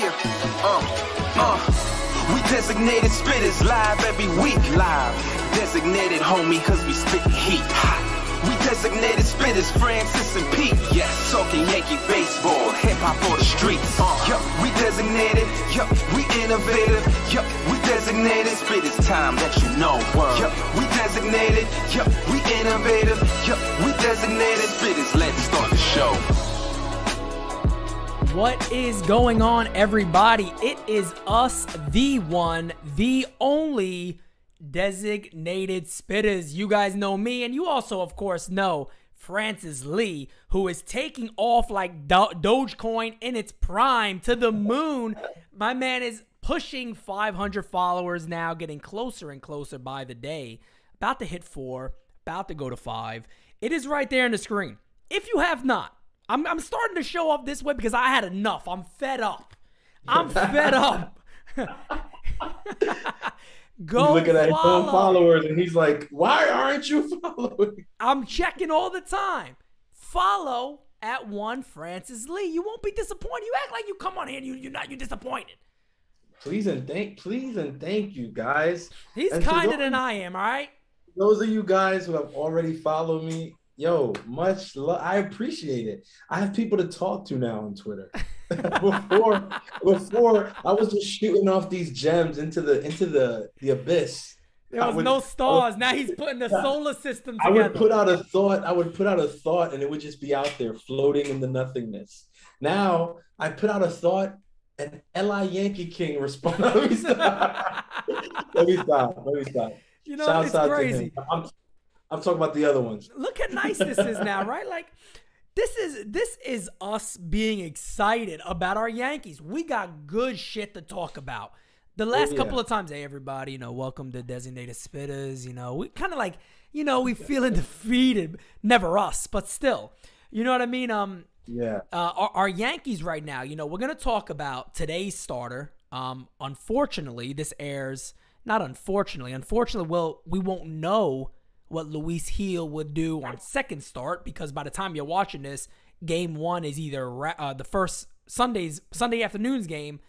Yeah, we designated spitters live every week. Live, designated homie, cause we spit heat. We designated spitters, Francis and Pete. Yes, talking Yankee baseball, hip hop for the streets. Yup, we designated. Yup, we innovative. Yup, we designated. Spitters time that you know. Yup, we designated. Yup, we innovative. Yup, we designated. Spitters, let's start the show. What is going on, everybody? It is us, the one, the only designated spitters. You guys know me, and you also, of course, know Francis Lee, who is taking off like Dogecoin in its prime to the moon. My man is pushing 500 followers now, getting closer and closer by the day. About to hit 4, about to go to 5. It is right there on the screen. If you have not, I'm starting to show up this way because I had enough. I'm fed up. Go he's looking at his follow. own followers and he's like, why aren't you following? I'm checking all the time. Follow at one Francis Lee. You won't be disappointed. You act like you come on here and you're disappointed. Please and thank you guys. He's kinder than I am, all right? Those of you guys who have already followed me, yo, much love. I appreciate it. I have people to talk to now on Twitter. Before I was just shooting off these gems into the abyss. There was no stars. Now he's putting the solar system together. I would put out a thought and it would just be out there floating in the nothingness. Now I put out a thought and L.I. Yankee King responds. Let me stop. You know, Shouts it's out crazy. To him. I'm talking about the other ones. Look how nice this is now, right? Like, this is us being excited about our Yankees. We got good shit to talk about. The last couple of times, hey, everybody, welcome to Designated Spitters. We kind of like, we feeling defeated. Never us, but still. You know what I mean? Our Yankees right now, we're going to talk about today's starter. Unfortunately, this airs, not unfortunately. Unfortunately, we won't know what Luis Gil would do on second start because by the time you're watching this, game one is either the first Sunday afternoon's game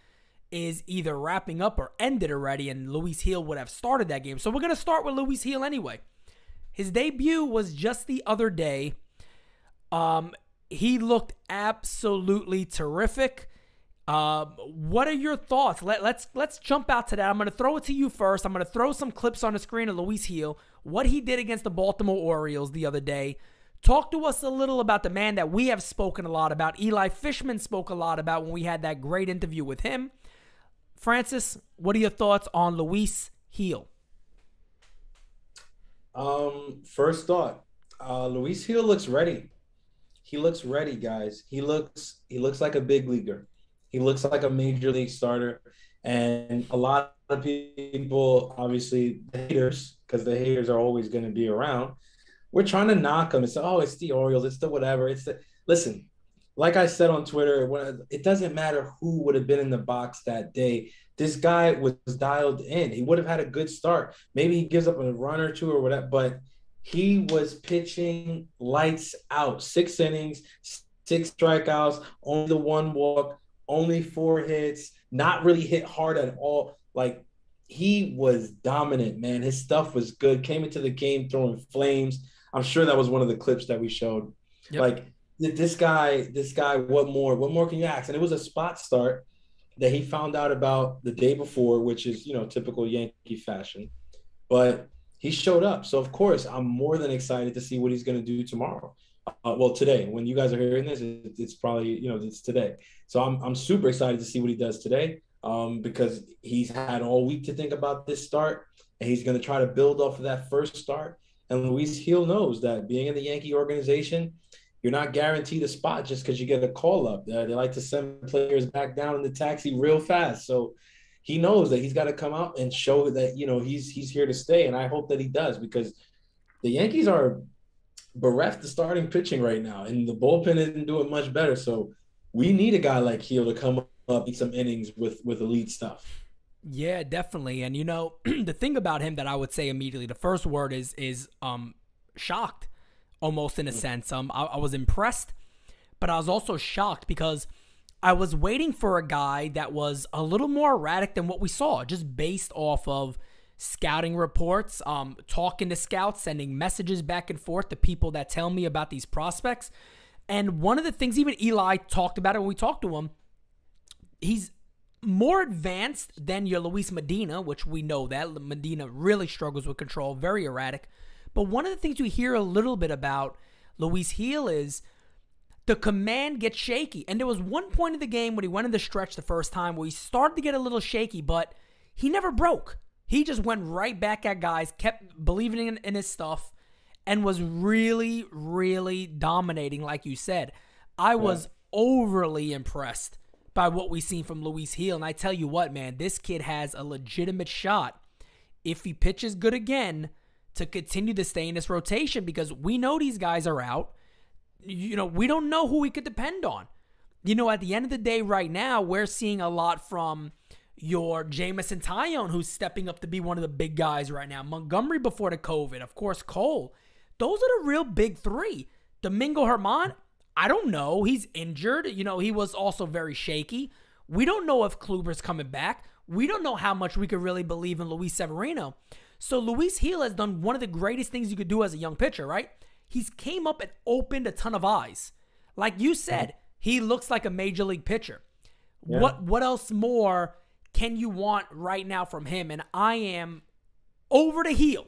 is either wrapping up or ended already, and Luis Gil would have started that game. So we're going to start with Luis Gil anyway. His debut was just the other day. He looked absolutely terrific. What are your thoughts? Let's jump out to that. I'm going to throw it to you first. I'm going to throw some clips on the screen of Luis Gil, what he did against the Baltimore Orioles the other day. Talk to us a little about the man that we have spoken a lot about. Eli Fishman spoke a lot about when we had that great interview with him. Francis, what are your thoughts on Luis Gil? First thought, Luis Gil looks ready. He looks ready, guys. He looks like a big leaguer. He looks like a major league starter. And a lot of people, obviously, the haters, because the haters are always going to be around, we're trying to knock him and say, oh, it's the Orioles, it's the whatever. Listen, like I said on Twitter, it doesn't matter who would have been in the box that day. This guy was dialed in. He would have had a good start. Maybe he gives up a run or two or whatever, but he was pitching lights out. 6 innings, 6 strikeouts, only the 1 walk, only 4 hits, not really hit hard at all. Like, he was dominant, man. His stuff was good. Came into the game throwing flames. I'm sure that was one of the clips that we showed. Yep. Like, this guy, what more can you ask? And it was a spot start that he found out about the day before, which is, typical Yankee fashion. But he showed up. So, of course, I'm more than excited to see what he's going to do tomorrow. Today. When you guys are hearing this, it's probably, it's today. So I'm super excited to see what he does today because he's had all week to think about this start, and he's going to try to build off of that first start. And Luis Gil knows that being in the Yankee organization, you're not guaranteed a spot just because you get a call up. They like to send players back down in the taxi real fast. So he knows that he's got to come out and show that, he's here to stay. And I hope that he does because the Yankees are bereft of starting pitching right now, and the bullpen isn't doing much better. So we need a guy like Gil to come up, eat some innings with elite stuff. Yeah, definitely. And the thing about him that I would say immediately, the first word is shocked, almost in a sense. I was impressed, but I was also shocked because I was waiting for a guy that was a little more erratic than what we saw, just based off of scouting reports, talking to scouts, sending messages back and forth to people that tell me about these prospects. And one of the things, even Eli talked about it when we talked to him, he's more advanced than your Luis Medina, which we know that. Medina really struggles with control, very erratic. But one of the things we hear a little bit about Luis Gil is the command gets shaky. And there was one point in the game when he went in the stretch the first time where he started to get a little shaky, but he never broke. He just went right back at guys, kept believing in his stuff, and was really, really dominating, like you said. I was overly impressed by what we've seen from Luis Gil. And I tell you what, man, this kid has a legitimate shot, if he pitches good again, to continue to stay in this rotation, because we know these guys are out. You know, we don't know who we could depend on. You know, at the end of the day right now, we're seeing a lot from your Jamison Tyone, who's stepping up to be one of the big guys right now. Montgomery before the COVID. Of course, Cole. Those are the real big three. Domingo Germán, I don't know. He's injured. You know, he was also very shaky. We don't know if Kluber's coming back. We don't know how much we could really believe in Luis Severino. So Luis Gil has done one of the greatest things you could do as a young pitcher, right? He's came up and opened a ton of eyes. Like you said, he looks like a major league pitcher. Yeah. What else more can you want right now from him? And I am over the heel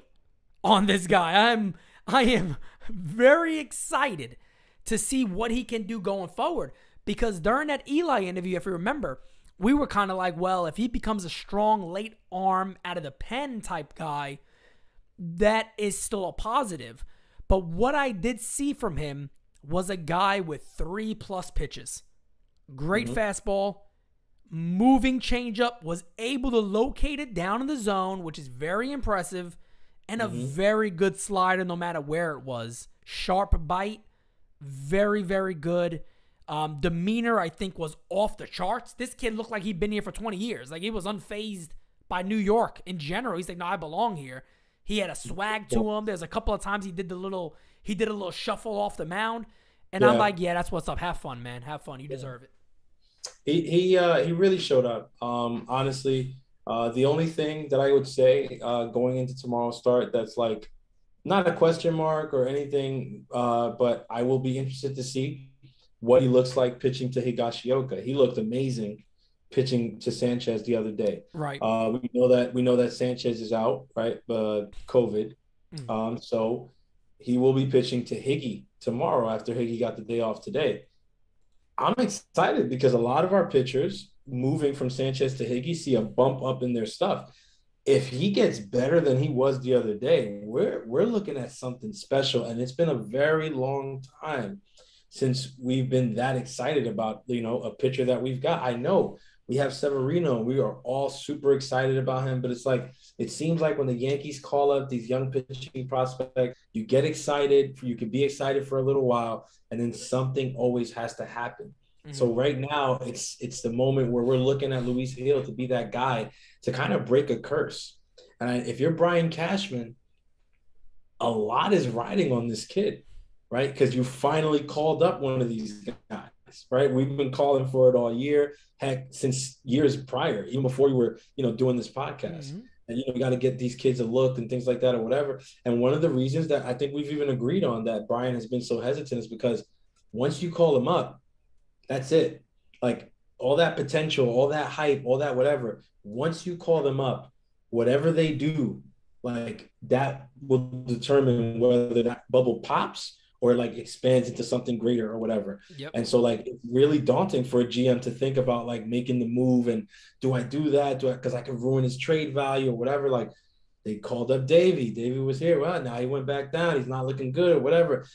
on this guy. I am very excited to see what he can do going forward, because during that Eli interview, if you remember, we were kind of like, well, if he becomes a strong late arm out of the pen type guy, that is still a positive. But what I did see from him was a guy with 3+ pitches. Great fastball, moving changeup, was able to locate it down in the zone, which is very impressive, and a very good slider no matter where it was. Sharp bite, very, very good. Demeanor, I think, was off the charts. This kid looked like he'd been here for 20 years. Like, he was unfazed by New York in general. He's like, no, I belong here. He had a swag to him. There's a couple of times he did a little shuffle off the mound. And I'm like, yeah, that's what's up. Have fun, man. Have fun. You deserve it. He really showed up. Honestly, the only thing that I would say going into tomorrow's start that's like not a question mark or anything, but I will be interested to see what he looks like pitching to Higashioka. He looked amazing pitching to Sanchez the other day. Right. We know that Sanchez is out, right? COVID. So he will be pitching to Higgy tomorrow after Higgy got the day off today. I'm excited because a lot of our pitchers moving from Sanchez to Higgy see a bump up in their stuff. If he gets better than he was the other day, we're looking at something special. And it's been a very long time since we've been that excited about, a pitcher that we've got. I know we have Severino. We are all super excited about him, but it's like, it seems like when the Yankees call up these young pitching prospects, you get excited, you can be excited for a little while, and then something always has to happen. So right now, it's the moment where we're looking at Luis Gil to be that guy to kind of break a curse. And if you're Brian Cashman, a lot is riding on this kid, right? Because you finally called up one of these guys, right? We've been calling for it all year, heck, since years prior, even before you were, doing this podcast. And, you got to get these kids a look and things like that or whatever. And one of the reasons that I think we've even agreed on that Brian has been so hesitant is because once you call him up, that's it. Like, all that potential, all that hype, all that whatever, once you call them up, whatever they do, like, that will determine whether that bubble pops or like expands into something greater or whatever. Yep. And so, like, it's really daunting for a GM to think about like making the move and do I do that? Because I could ruin his trade value or whatever. Like, they called up Davey. Davey was here. Well, now he went back down. He's not looking good or whatever.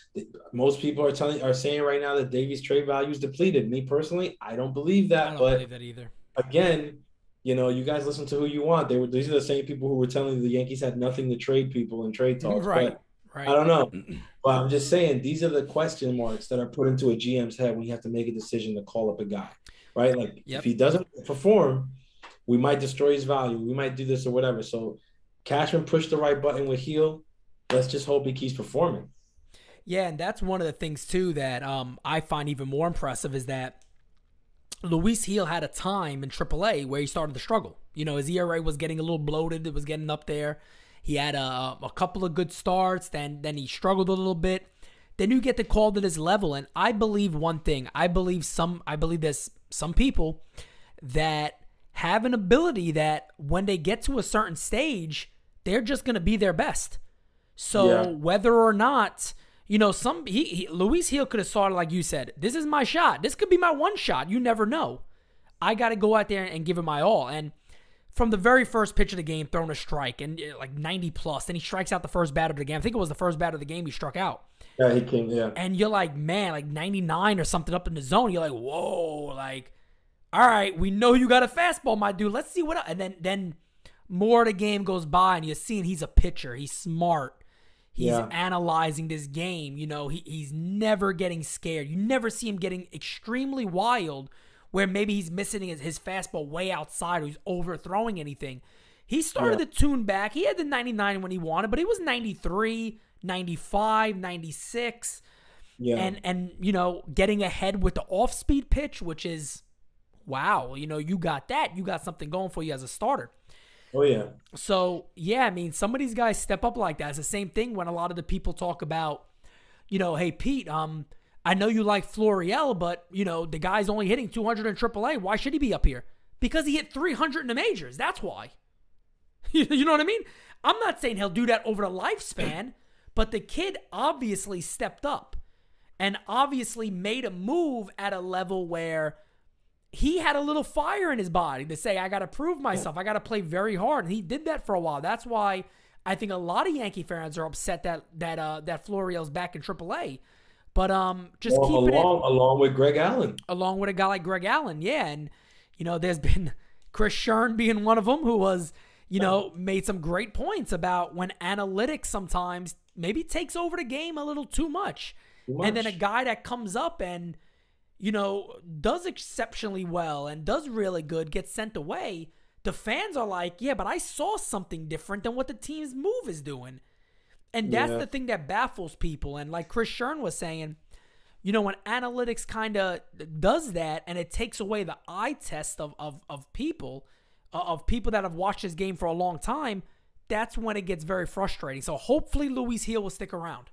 Most people are saying right now that Davey's trade value is depleted. Me personally, I don't believe that. I don't believe that either. Again, you guys listen to who you want. These are the same people who were telling you the Yankees had nothing to trade people in trade talks. Right. I don't know. But I'm just saying, these are the question marks that are put into a GM's head when you have to make a decision to call up a guy, right? Like, if he doesn't perform, we might destroy his value. We might do this or whatever. So Cashman pushed the right button with Gil. Let's just hope he keeps performing. Yeah, and that's one of the things, too, that I find even more impressive is that Luis Heel had a time in AAA where he started to struggle. His ERA was getting a little bloated. It was getting up there. He had a couple of good starts. Then he struggled a little bit. Then you get to call to this level. And I believe one thing. I believe there's some people that have an ability that when they get to a certain stage, they're just going to be their best. So whether or not, Luis Heel could have started like you said. This is my shot. This could be my one shot. You never know. I got to go out there and give it my all. And from the very first pitch of the game, throwing a strike and like 90 plus, then he strikes out the first batter of the game. I think it was the first batter of the game he struck out. Yeah, he came. Yeah. And you're like, man, like 99 or something up in the zone. You're like, whoa, like, all right, we know you got a fastball, my dude. Let's see what else. And then more of the game goes by, and you're seeing he's a pitcher. He's smart. He's analyzing this game. He's never getting scared. You never see him getting extremely wild where maybe he's missing his fastball way outside or he's overthrowing anything. He started to tune back. He had the 99 when he wanted, but he was 93, 95, 96. Yeah. And getting ahead with the off-speed pitch, which is, wow, you got that. You got something going for you as a starter. Oh, yeah. So, yeah, I mean, some of these guys step up like that. It's the same thing when a lot of the people talk about, hey, Pete, I know you like Florial, but, the guy's only hitting 200 in AAA. Why should he be up here? Because he hit 300 in the majors. That's why. You know what I mean? I'm not saying he'll do that over the lifespan, but the kid obviously stepped up and obviously made a move at a level where he had a little fire in his body to say, I got to prove myself. I got to play very hard. And he did that for a while. That's why I think a lot of Yankee fans are upset that Florial's back in AAA. But along with Greg Allen. Along with a guy like Greg Allen, yeah. And, there's been Chris Shern being one of them who was, made some great points about when analytics sometimes maybe takes over the game a little too much. And then a guy that comes up and, does exceptionally well and does really good, gets sent away, the fans are like, yeah, but I saw something different than what the team's move is doing. And that's the thing that baffles people. And like Chris Shern was saying, when analytics kind of does that and it takes away the eye test of people that have watched this game for a long time, that's when it gets very frustrating. So hopefully Luis Heel will stick around.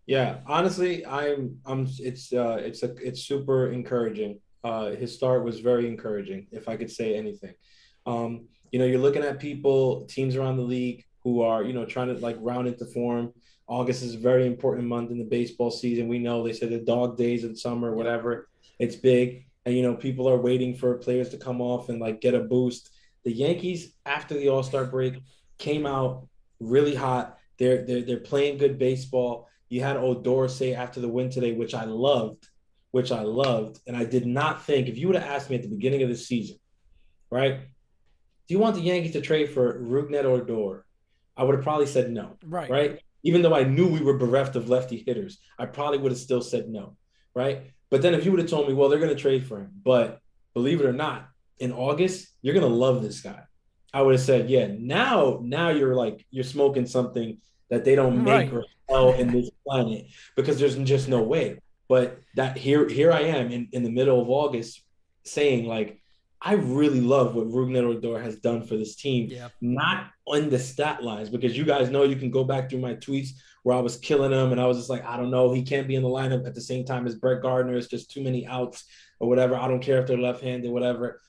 Yeah, honestly, it's super encouraging. His start was very encouraging, if I could say anything. You're looking at teams around the league who are, trying to like round into form. August is a very important month in the baseball season. We know they say the dog days in summer, whatever. It's big. And, people are waiting for players to come off and like get a boost. The Yankees, after the All-Star break, came out really hot. They're playing good baseball. You had Odor say after the win today, which I loved. And I did not think, if you would have asked me at the beginning of the season, right, do you want the Yankees to trade for Rougned Odor? I would have probably said no, right? Even though I knew we were bereft of lefty hitters, I probably would have still said no, right? But then if you would have told me, well, they're going to trade for him, but believe it or not, in August, you're going to love this guy. I would have said, yeah, now you're smoking something that they don't make or sell in this planet because there's just no way. But that here I am in the middle of August saying like, I really love what Rougned Odor has done for this team, not on the stat lines, because you guys know you can go back through my tweets where I was killing him and I was just like, I don't know, he can't be in the lineup at the same time as Brett Gardner. It's just too many outs or whatever. I don't care if they're left-handed, whatever.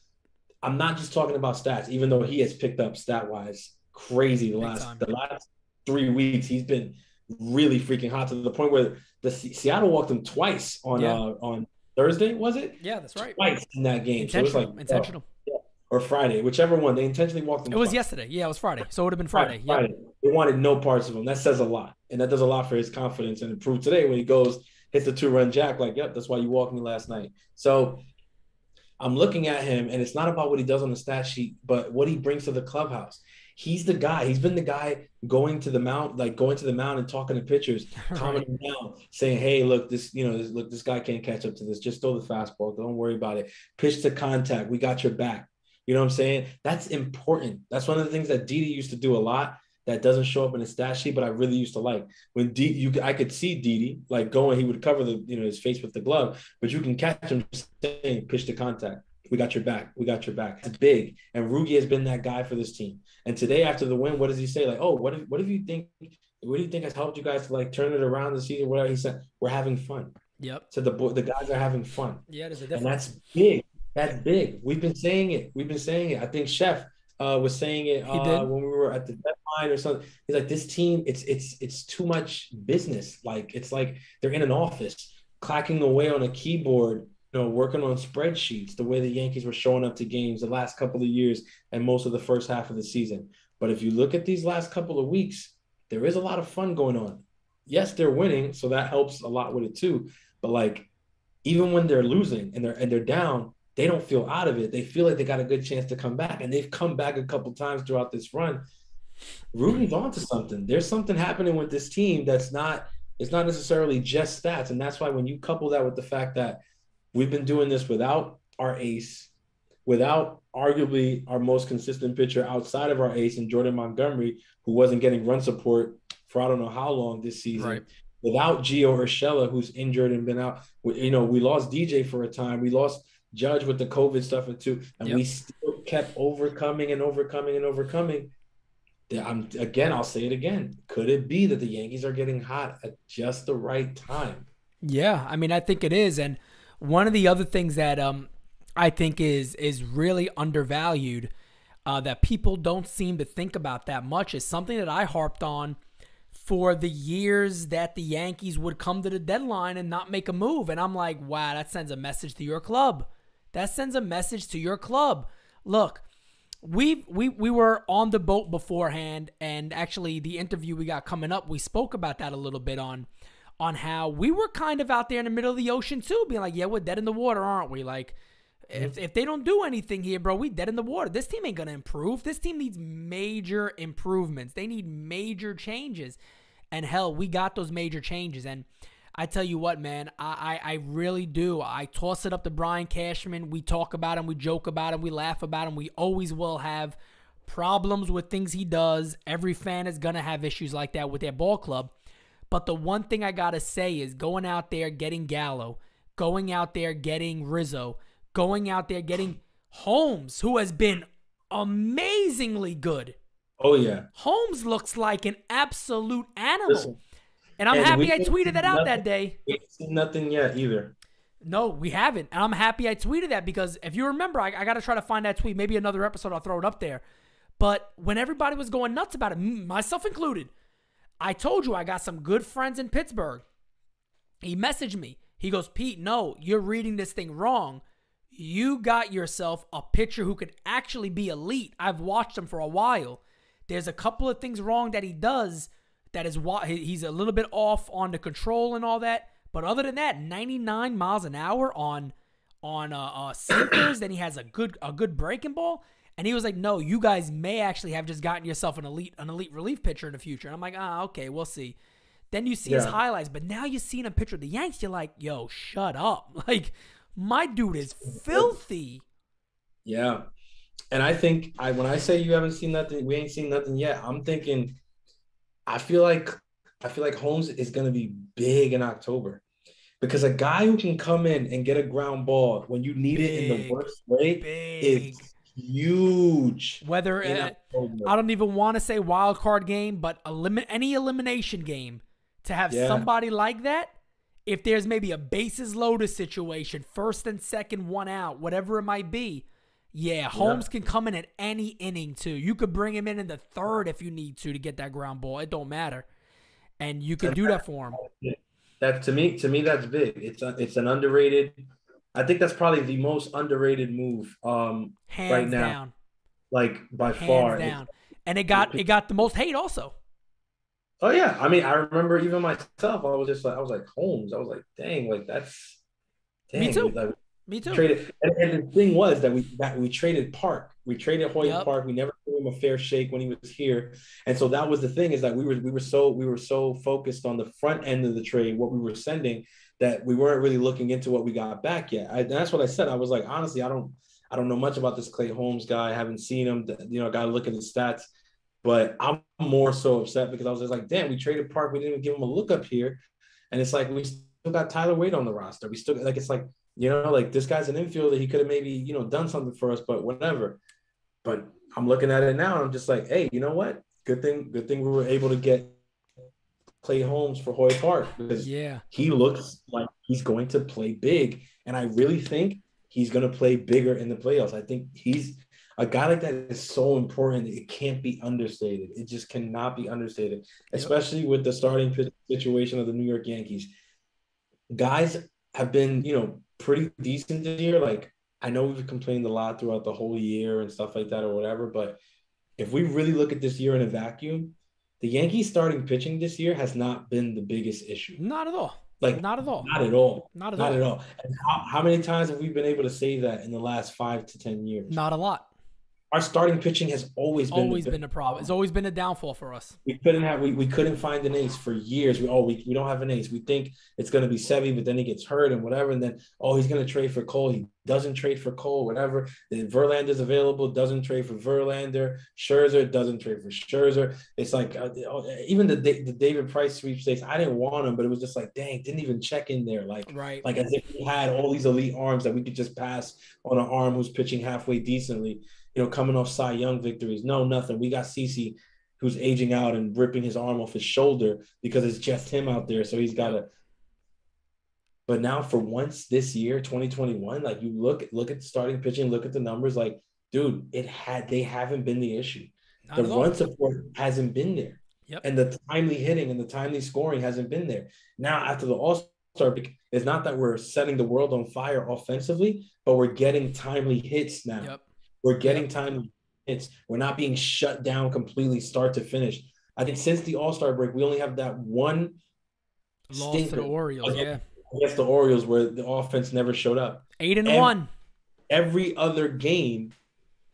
I'm not just talking about stats, even though he has picked up stat-wise crazy the last 3 weeks. He's been really freaking hot to the point where the Seattle walked him twice on Thursday, was it? Yeah, that's right. Twice in that game. Intentional. Or Friday, whichever one. They intentionally walked him. It was yesterday. Yeah, it was Friday. So it would have been Friday. Yeah. Friday. They wanted no parts of him. That says a lot. And that does a lot for his confidence. And it proved today when he goes, hits the 2-run jack, like, yep, that's why you walked me last night. So I'm looking at him, and it's not about what he does on the stat sheet, but what he brings to the clubhouse. He's the guy. He's been the guy going to the mound and talking to pitchers, calming them down, saying, "Hey, look, this guy can't catch up to this. Just throw the fastball. Don't worry about it. Pitch to contact. We got your back." You know what I'm saying? That's important. That's one of the things that Didi used to do a lot. that doesn't show up in the stat sheet, but I really used to like. When I could see Didi like going, he would cover his face with the glove, but you can catch him saying, pitch to contact. We got your back. We got your back. It's big. And Rugi has been that guy for this team. And today after the win, what does he say? Like, oh, what do you think has helped you guys to like turn it around the season? Whatever he said, we're having fun. Yep. So the guys are having fun. Yeah, there's a difference. And that's big. That's big. We've been saying it. I think Chef was saying it when we were at the deadline or something. He's like, this team, it's too much business. Like, it's like they're in an office, clacking away on a keyboard, working on spreadsheets, the way the Yankees were showing up to games the last couple of years and most of the first half of the season. But if you look at these last couple of weeks, there is a lot of fun going on. Yes, they're winning, so that helps a lot with it too. But like, even when they're losing and they're down, they don't feel out of it. They feel like they got a good chance to come back, and they've come back a couple times throughout this run. Rudy's onto something. There's something happening with this team it's not necessarily just stats, and that's why when you couple that with the fact that we've been doing this without our ace, without arguably our most consistent pitcher outside of our ace and Jordan Montgomery, who wasn't getting run support for I don't know how long this season. Right. Without Gio Urshela, who's injured and been out. We lost DJ for a time. We lost Judge with the COVID stuff too, and we still kept overcoming. I'll say it again. Could it be that the Yankees are getting hot at just the right time? Yeah, I mean, I think it is. And one of the other things that I think is really undervalued that people don't seem to think about that much is something that I harped on for the years that the Yankees would come to the deadline and not make a move. And I'm like, wow, that sends a message to your club. Look, we were on the boat beforehand, and actually the interview we got coming up, we spoke about that a little bit on how we were kind of out there in the middle of the ocean too, being like, yeah, we're dead in the water, aren't we? Like, if they don't do anything here, bro, we dead in the water. This team ain't going to improve. This team needs major improvements. They need major changes. And hell, we got those major changes. And I tell you what, man, I really do. I toss it up to Brian Cashman. We talk about him. We joke about him. We laugh about him. We always will have problems with things he does. Every fan is going to have issues like that with their ball club. But the one thing I got to say is going out there getting Gallo, going out there getting Rizzo, going out there getting Holmes, who has been amazingly good. Oh, yeah. Holmes looks like an absolute animal. Listen, and I'm happy I tweeted that out that day. We haven't seen nothing yet either. No, we haven't. And I'm happy I tweeted that because if you remember, I got to try to find that tweet. Maybe another episode, I'll throw it up there. But when everybody was going nuts about it, myself included, I told you I got some good friends in Pittsburgh. He messaged me. He goes, Pete, no, you're reading this thing wrong. You got yourself a pitcher who could actually be elite. I've watched him for a while. There's a couple of things wrong that he does that is why he's a little bit off on the control and all that. But other than that, 99 miles an hour on sinkers. Then he has a good breaking ball. And he was like, no, you guys may actually have just gotten yourself an elite relief pitcher in the future. And I'm like, okay, we'll see. Then you see his highlights. But now you're seeing a pitcher of the Yankees. You're like, yo, shut up. Like, my dude is filthy. Yeah. And I think when I say you haven't seen nothing, we ain't seen nothing yet. I'm thinking, I feel like Holmes is going to be big in October because a guy who can come in and get a ground ball when you need it in the worst way is huge. Whether I don't even want to say wild card game, but any elimination game to have somebody like that. If there's maybe a bases loaded situation, first and second, one out, whatever it might be. Yeah, Holmes can come in at any inning too. You could bring him in the third if you need to get that ground ball. It don't matter, and you can do that for him. That to me that's big. It's an underrated. I think that's probably the most underrated move Hands right now, down. Like by far. Down. And it got the most hate also. Oh yeah, I mean I remember even myself. I was like Holmes. I was like, dang, like that's. Dang, me too. Like, Me too. Traded, and the thing was that we traded Park. We traded Hoyt Park. We never gave him a fair shake when he was here, and so that was the thing is that we were so focused on the front end of the trade, what we were sending, that we weren't really looking into what we got back yet. And that's what I said. I was like, honestly, I don't know much about this Clay Holmes guy. I haven't seen him. Got to look at his stats. But I'm more so upset because I was just like, damn, we traded Park. We didn't even give him a look up here. And it's like, we still got Tyler Wade on the roster. We still like, it's like, like this guy's an infielder. He could have maybe, done something for us, but whatever. But I'm looking at it now and I'm just like, hey, you know what? Good thing we were able to get Clay Holmes for Hoy Park because he looks like he's going to play big. And I really think he's going to play bigger in the playoffs. I think he's a guy like that is so important. It can't be understated. It just cannot be understated, especially with the starting situation of the New York Yankees. Guys have been, pretty decent this year. Like, I know we've complained a lot throughout the whole year and stuff like that or whatever, but if we really look at this year in a vacuum, the Yankees starting pitching this year has not been the biggest issue. Not at all. Like, not at all. Not at all. Not at not all. At all. And how many times have we been able to say that in the last 5 to 10 years? Not a lot. Our starting pitching has always been a problem. It's always been a downfall for us. We couldn't find an ace for years. We don't have an ace. We think it's going to be Sevy, but then he gets hurt and whatever. And then, he's going to trade for Cole. He doesn't trade for Cole, whatever. Then Verlander's available, doesn't trade for Verlander. Scherzer doesn't trade for Scherzer. It's like even the David Price sweepstakes, I didn't want him, but it was just like, dang, didn't even check in there. Like as if we had all these elite arms that we could just pass on an arm who's pitching halfway decently. Coming off Cy Young victories. No, nothing. We got CeCe, who's aging out and ripping his arm off his shoulder because it's just him out there. So he's got to. But now for once this year, 2021, like you look at the starting pitching, look at the numbers, like, dude, they haven't been the issue. The run support hasn't been there. Yep. And the timely hitting and the timely scoring hasn't been there. Now, after the All-Star break, it's not that we're setting the world on fire offensively, but we're getting timely hits now. Yep. We're getting timely hits. We're not being shut down completely start to finish. I think since the All-Star break, we only have that one loss to the Orioles, against the Orioles where the offense never showed up. 8-1. Every other game,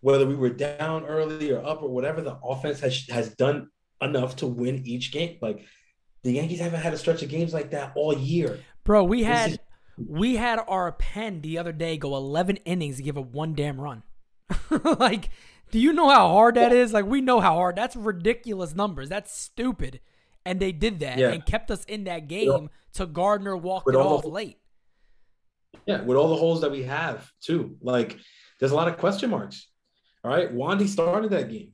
whether we were down early or up or whatever, the offense has done enough to win each game. Like, the Yankees haven't had a stretch of games like that all year. Bro, we had our pen the other day go 11 innings to give up one damn run. Like, do you know how hard that is? Like, we know how hard. That's ridiculous numbers. That's stupid. And they did that and kept us in that game to Gardner walked it off late. Yeah, with all the holes that we have, too. Like, there's a lot of question marks. All right? Wandy started that game.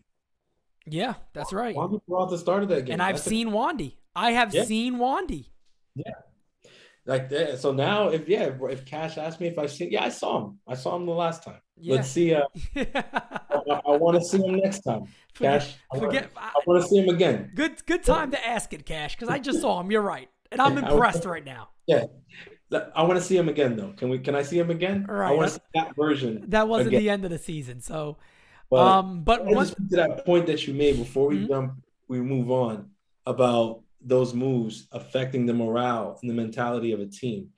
Yeah, that's right. Wandy brought the start of that game. And I've seen Wandy. I have seen Wandy. Yeah. Like that. So now, if Cash asked me if I see, I saw him. I saw him the last time. Yeah. Let's see. I want to see him next time. Cash. I want to see him again. Good time to ask it, Cash, because I just saw him. You're right, and I'm impressed right now. Yeah. I want to see him again, though. Can I see him again? All right. I want to see that version. That wasn't the end of the season, so. But to that point that you made before we move on about those moves affecting the morale and the mentality of a team.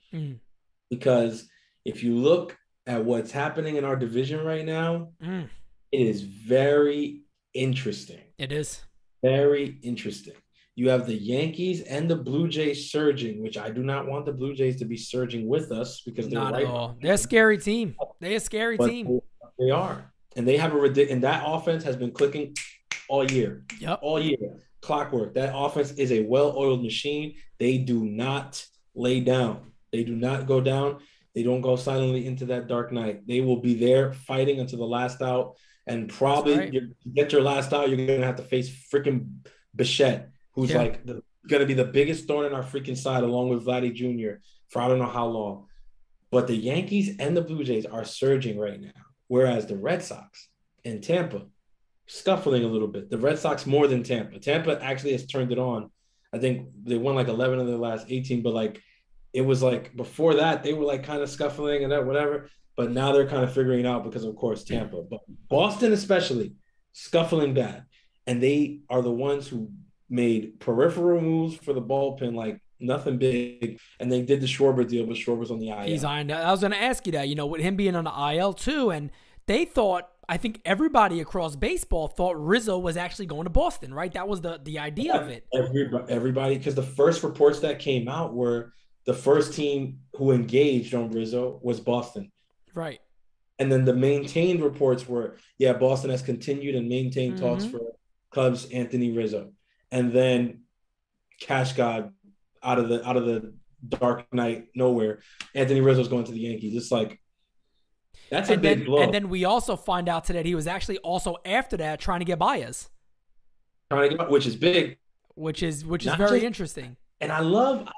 Because if you look at what's happening in our division right now, it is very interesting. It is. Very interesting. You have the Yankees and the Blue Jays surging, which I do not want the Blue Jays to be surging with us because they're not at all. They're a scary team. They're a scary team. They are. And they have and that offense has been clicking all year. Yep. All year. Clockwork. That offense is a well-oiled machine. They do not lay down. They do not go down. They don't go silently into that dark night. They will be there fighting until the last out. And probably to get your last out, you're going to have to face freaking Bichette, who's going to be the biggest thorn in our freaking side along with Vladdy Jr. for I don't know how long. But the Yankees and the Blue Jays are surging right now, whereas the Red Sox and Tampa scuffling a little bit. The Red Sox more than Tampa. Tampa actually has turned it on. I think they won like 11 of their last 18, but like it was like before that they were like kind of scuffling and that whatever. But now they're kind of figuring it out because of course Tampa. But Boston especially scuffling bad, and they are the ones who made peripheral moves for the bullpen like nothing big, and they did the Schwarber deal, but Schwarber's on the IL. He's on. I was going to ask you that. With him being on the IL too, and they thought. I think everybody across baseball thought Rizzo was actually going to Boston, right? That was the idea of it. Everybody, because the first reports that came out were the first team who engaged on Rizzo was Boston. Right. And then the maintained reports were, Boston has continued and maintained talks for Cubs, Anthony Rizzo, and then Cash God out of the dark night nowhere. Anthony Rizzo's going to the Yankees. It's like that's a big blow. And then we also find out today that he was actually also after that trying to get Baez, which is big, which is very interesting. And I love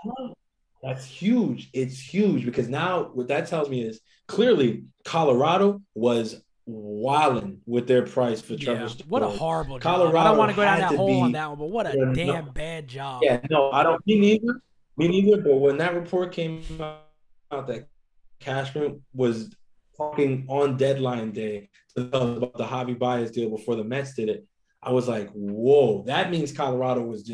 that's huge. It's huge because now what that tells me is clearly Colorado was wilding with their price for Trevor Story. What a horrible Colorado job. I don't want to go down that hole on that one, but what a damn bad job. Yeah, no, I don't. Me neither. But when that report came out that Cashman was talking on deadline day about the Javi Baez deal before the Mets did it, I was like, whoa, that means Colorado was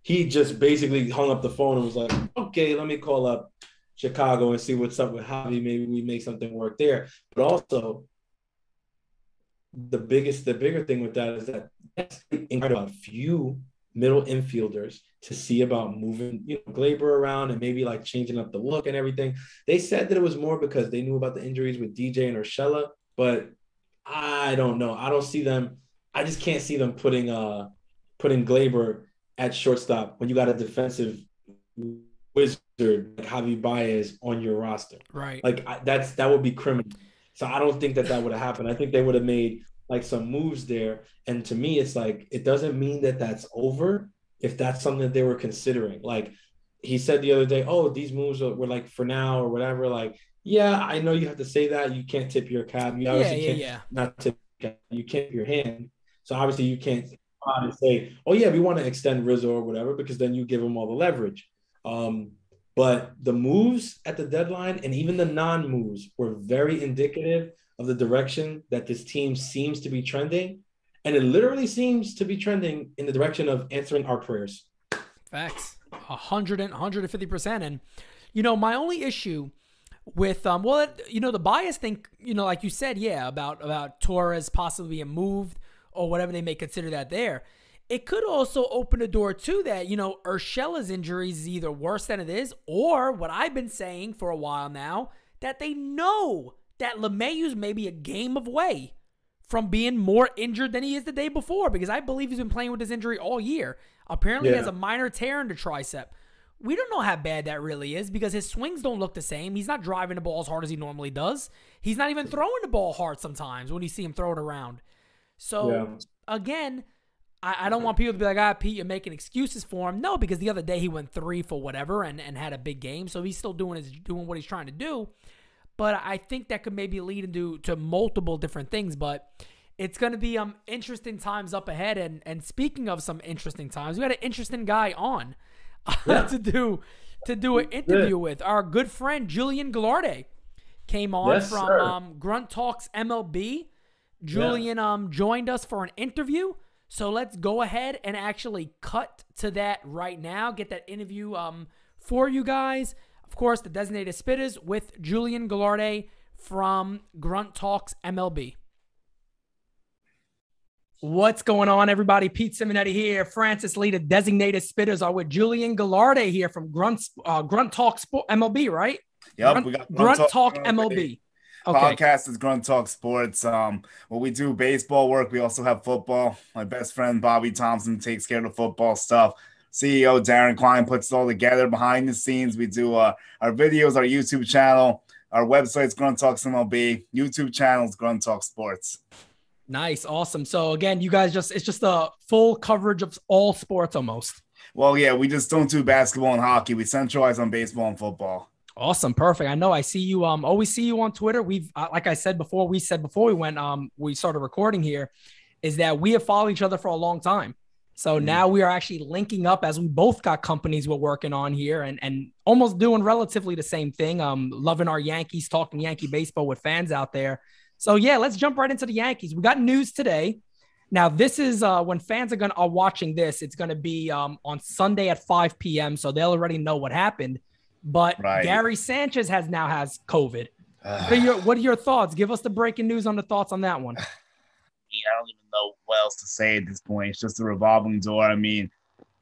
he just basically hung up the phone and was like, okay, let me call up Chicago and see what's up with Javi. Maybe we make something work there. But also, the bigger thing with that is that that's incredible. A few middle infielders to see about moving, Gleyber around and maybe like changing up the look and everything. They said that it was more because they knew about the injuries with DJ and Urshela, but I don't know. I don't see them. I just can't see them putting Gleyber at shortstop when you got a defensive wizard like Javi Baez on your roster. Right. Like that would be criminal. So I don't think that would have happened. I think they would have made like some moves there. And to me, it's like, it doesn't mean that that's over if that's something that they were considering. Like he said the other day, oh, these moves were like for now or whatever. Like, yeah, I know you have to say that. You can't tip your cap. You obviously can't not tip your cap. You can't tip your hand. So obviously you can't come out and say, oh yeah, we want to extend Rizzo or whatever, because then you give them all the leverage. But the moves at the deadline and even the non-moves were very indicative of the direction that this team seems to be trending. And it literally seems to be trending in the direction of answering our prayers. Facts. 150%. And, my only issue with, the Baez thing, like you said, about Torres possibly being moved or whatever they may consider that there. It could also open a door to that, Urshela's injuries is either worse than it is, or what I've been saying for a while now, that they know that LeMahieu's maybe a game away from being more injured than he is the day before, because I believe he's been playing with this injury all year. Apparently he has a minor tear in the tricep. We don't know how bad that really is because his swings don't look the same. He's not driving the ball as hard as he normally does. He's not even throwing the ball hard sometimes when you see him throw it around. So, again, I don't want people to be like, Pete, you're making excuses for him. No, because the other day he went 3 for whatever and had a big game, so he's still doing what he's trying to do. But I think that could maybe lead into multiple different things. But it's going to be interesting times up ahead. And speaking of some interesting times, we got an interesting guy on to do an interview with. Our good friend Julian Guilarte came on from Grunt Talks MLB. Julian joined us for an interview. So let's go ahead and actually cut to that right now. Get that interview for you guys. Of course, the designated Spittaz with Julian Guilarte from Grunt Talks MLB. What's going on, everybody? Pete Simonetti here. Francis Lee, the designated Spittaz, are with Julian Guilarte here from Grunt Talks MLB, right? Yep, we got Grunt Talk MLB. Okay. Podcast is Grunt Talk Sports. We do baseball work. We also have football. My best friend Bobby Thompson takes care of the football stuff. CEO Darren Klein puts it all together behind the scenes. We do our videos, our YouTube channel, our website's Grunt Talks MLB, YouTube channel's Grunt Talk Sports. Nice, awesome. So again, you guys it's just a full coverage of all sports almost. Well, yeah, we just don't do basketball and hockey. We centralize on baseball and football. Awesome. Perfect. I know I see you, always see you on Twitter. We've, like I said before, we started recording here, is that we have followed each other for a long time. So now we are actually linking up as we both got companies we're working on here and almost doing relatively the same thing. Loving our Yankees, talking Yankee baseball with fans out there. So yeah, let's jump right into the Yankees. We got news today. Now this is when fans are watching this, it's going to be on Sunday at 5 p.m. So they'll already know what happened. But Gary Sanchez has COVID. What are your thoughts? Give us the breaking news on the thoughts on that one. I don't even know what else to say at this point. It's just a revolving door. I mean,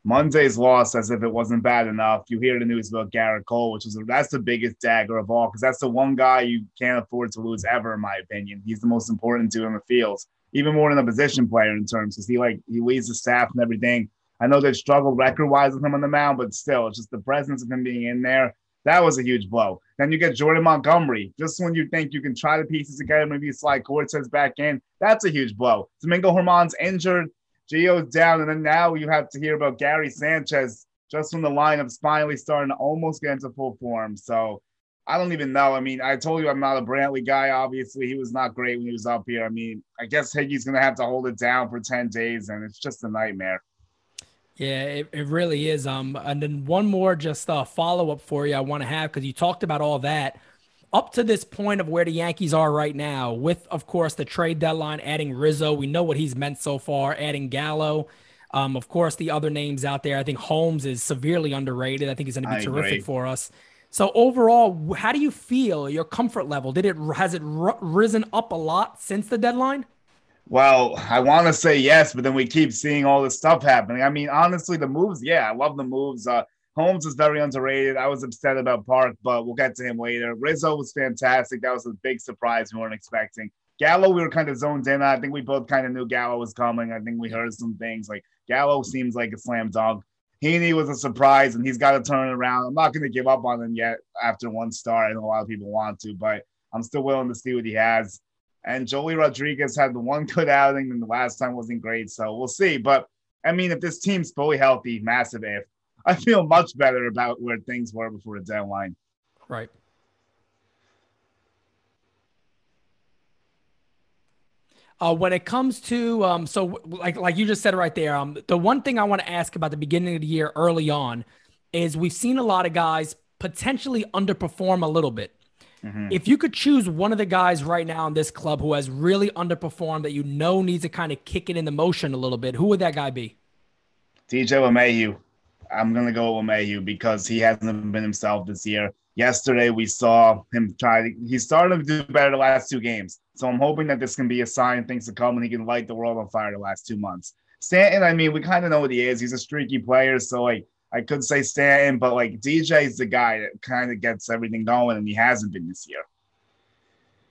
Monday's loss as if it wasn't bad enough. You hear the news about Garrett Cole, that's the biggest dagger of all, because that's the one guy you can't afford to lose ever, in my opinion. He's the most important dude in the field. even more than a position player in terms, because he leads the staff and everything. I know they struggled record-wise with him on the mound, but still, it's just the presence of him being in there. That was a huge blow. Then you get Jordan Montgomery. Just when you think you can try the pieces together, maybe you slide Cortez back in, that's a huge blow. Domingo Germán's injured, Gio's down, and then now you have to hear about Gary Sanchez just from the lineup's finally starting to almost get into full form. So I don't even know. I mean, I told you I'm not a Brantley guy. Obviously, he was not great when he was up here. I mean, I guess Higgy's going to have to hold it down for 10 days, and it's just a nightmare. Yeah, it really is. And then one more just follow-up for you I want to have, because you talked about all that. Up to this point of where the Yankees are right now, with, of course, the trade deadline, adding Rizzo. We know what he's meant so far, adding Gallo. Of course, the other names out there. I think Holmes is severely underrated. I think he's going to be terrific for us. So overall, how do you feel, your comfort level? Has it risen up a lot since the deadline? Well, I want to say yes, but then we keep seeing all this stuff happening. I mean, honestly, the moves, yeah, I love the moves. Holmes is very underrated. I was upset about Park, but we'll get to him later. Rizzo was fantastic. That was a big surprise we weren't expecting. Gallo, we were kind of zoned in. I think we both kind of knew Gallo was coming. I think we heard some things. Like, Gallo seems like a slam dunk. Heaney was a surprise, and he's got to turn it around. I'm not going to give up on him yet after one start. I know a lot of people want to, but I'm still willing to see what he has. And Joely Rodriguez had the one good outing, and the last time wasn't great, so we'll see. But, I mean, if this team's fully healthy, massive if, I feel much better about where things were before the deadline. Right. When it comes to, so like you just said right there, the one thing I want to ask about the beginning of the year early on is we've seen a lot of guys potentially underperform a little bit. Mm-hmm. If you could choose one of the guys right now in this club who has really underperformed that you know needs to kind of kick it into motion a little bit, who would that guy be? DJ LeMahieu. I'm going to go with LeMahieu because he hasn't been himself this year. Yesterday, we saw him he's starting to do better the last two games. So I'm hoping that this can be a sign of things to come and he can light the world on fire the last 2 months. Stanton, I mean, we kind of know what he is. He's a streaky player. So, like, I could say Stanton, but, like, DJ's the guy that kind of gets everything going, and he hasn't been this year.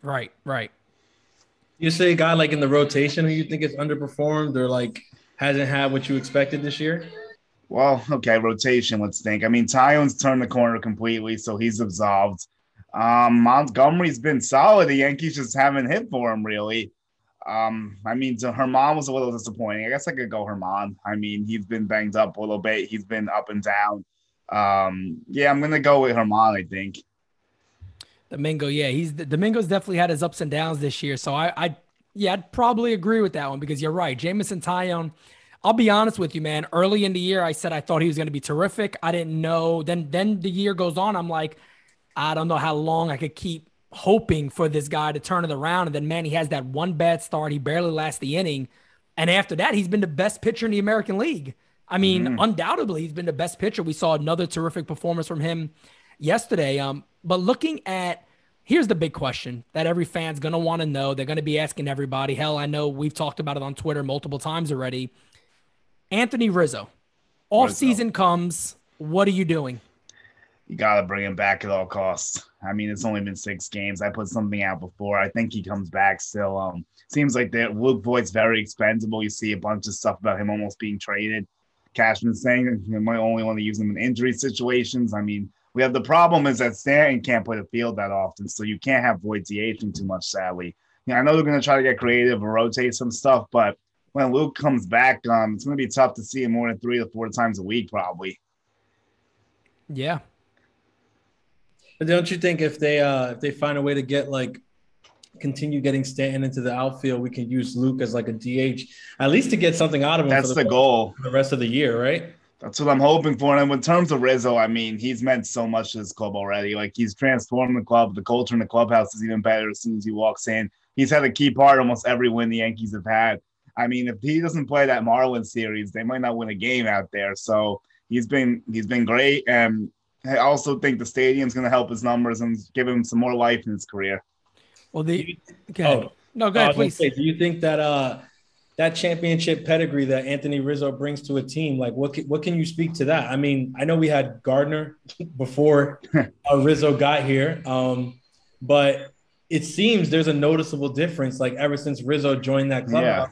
Right, right. You say a guy, like, in the rotation who you think is underperformed or, like, hasn't had what you expected this year? Well, okay, rotation, let's think. I mean, Tyone's turned the corner completely, so he's absolved. Montgomery's been solid. The Yankees just haven't hit for him, really. I mean, Germán was a little disappointing. I guess I could go Germán. I mean, he's been banged up a little bit. He's been up and down. Yeah, I'm going to go with Germán, I think. Domingo, yeah. Domingo's definitely had his ups and downs this year, so I'd probably agree with that one because you're right. Jameson Taillon, I'll be honest with you, man. Early in the year, I said I thought he was going to be terrific. I didn't know. Then the year goes on. I'm like, I don't know how long I could keep hoping for this guy to turn it around. And then, man, he has that one bad start. He barely lasts the inning. And after that, he's been the best pitcher in the American League. I mean, undoubtedly, he's been the best pitcher. We saw another terrific performance from him yesterday. But looking at, here's the big question that every fan's going to want to know. They're going to be asking everybody. Hell, I know we've talked about it on Twitter multiple times already. Anthony Rizzo. Off season comes. What are you doing? You got to bring him back at all costs. I mean, it's only been 6 games. I put something out before. I think he comes back still. Seems like Luke Voigt's very expendable. You see a bunch of stuff about him almost being traded. Cashman's saying that you might only want to use him in injury situations. I mean, we have the problem is that Stanton can't play the field that often, so you can't have Voigt DHing too much, sadly. I know they're going to try to get creative or rotate some stuff, but when Luke comes back, it's going to be tough to see him more than 3 to 4 times a week, probably. Yeah. But don't you think if they find a way to get continue getting Stanton into the outfield, we can use Luke as like a DH, at least to get something out of him? That's the goal for the rest of the year, right? That's what I'm hoping for. And in terms of Rizzo, I mean, he's meant so much to this club already. Like, he's transformed the club. The culture in the clubhouse is even better as soon as he walks in. He's had a key part almost every win the Yankees have had. I mean, if he doesn't play that Marlins series, they might not win a game out there. So he's been great. And I also think the stadium's going to help his numbers and give him some more life in his career. Well, go ahead, please. Do you think that that championship pedigree that Anthony Rizzo brings to a team, like what can you speak to that? I mean, I know we had Gardner before Rizzo got here, but it seems there's a noticeable difference, like ever since Rizzo joined that club,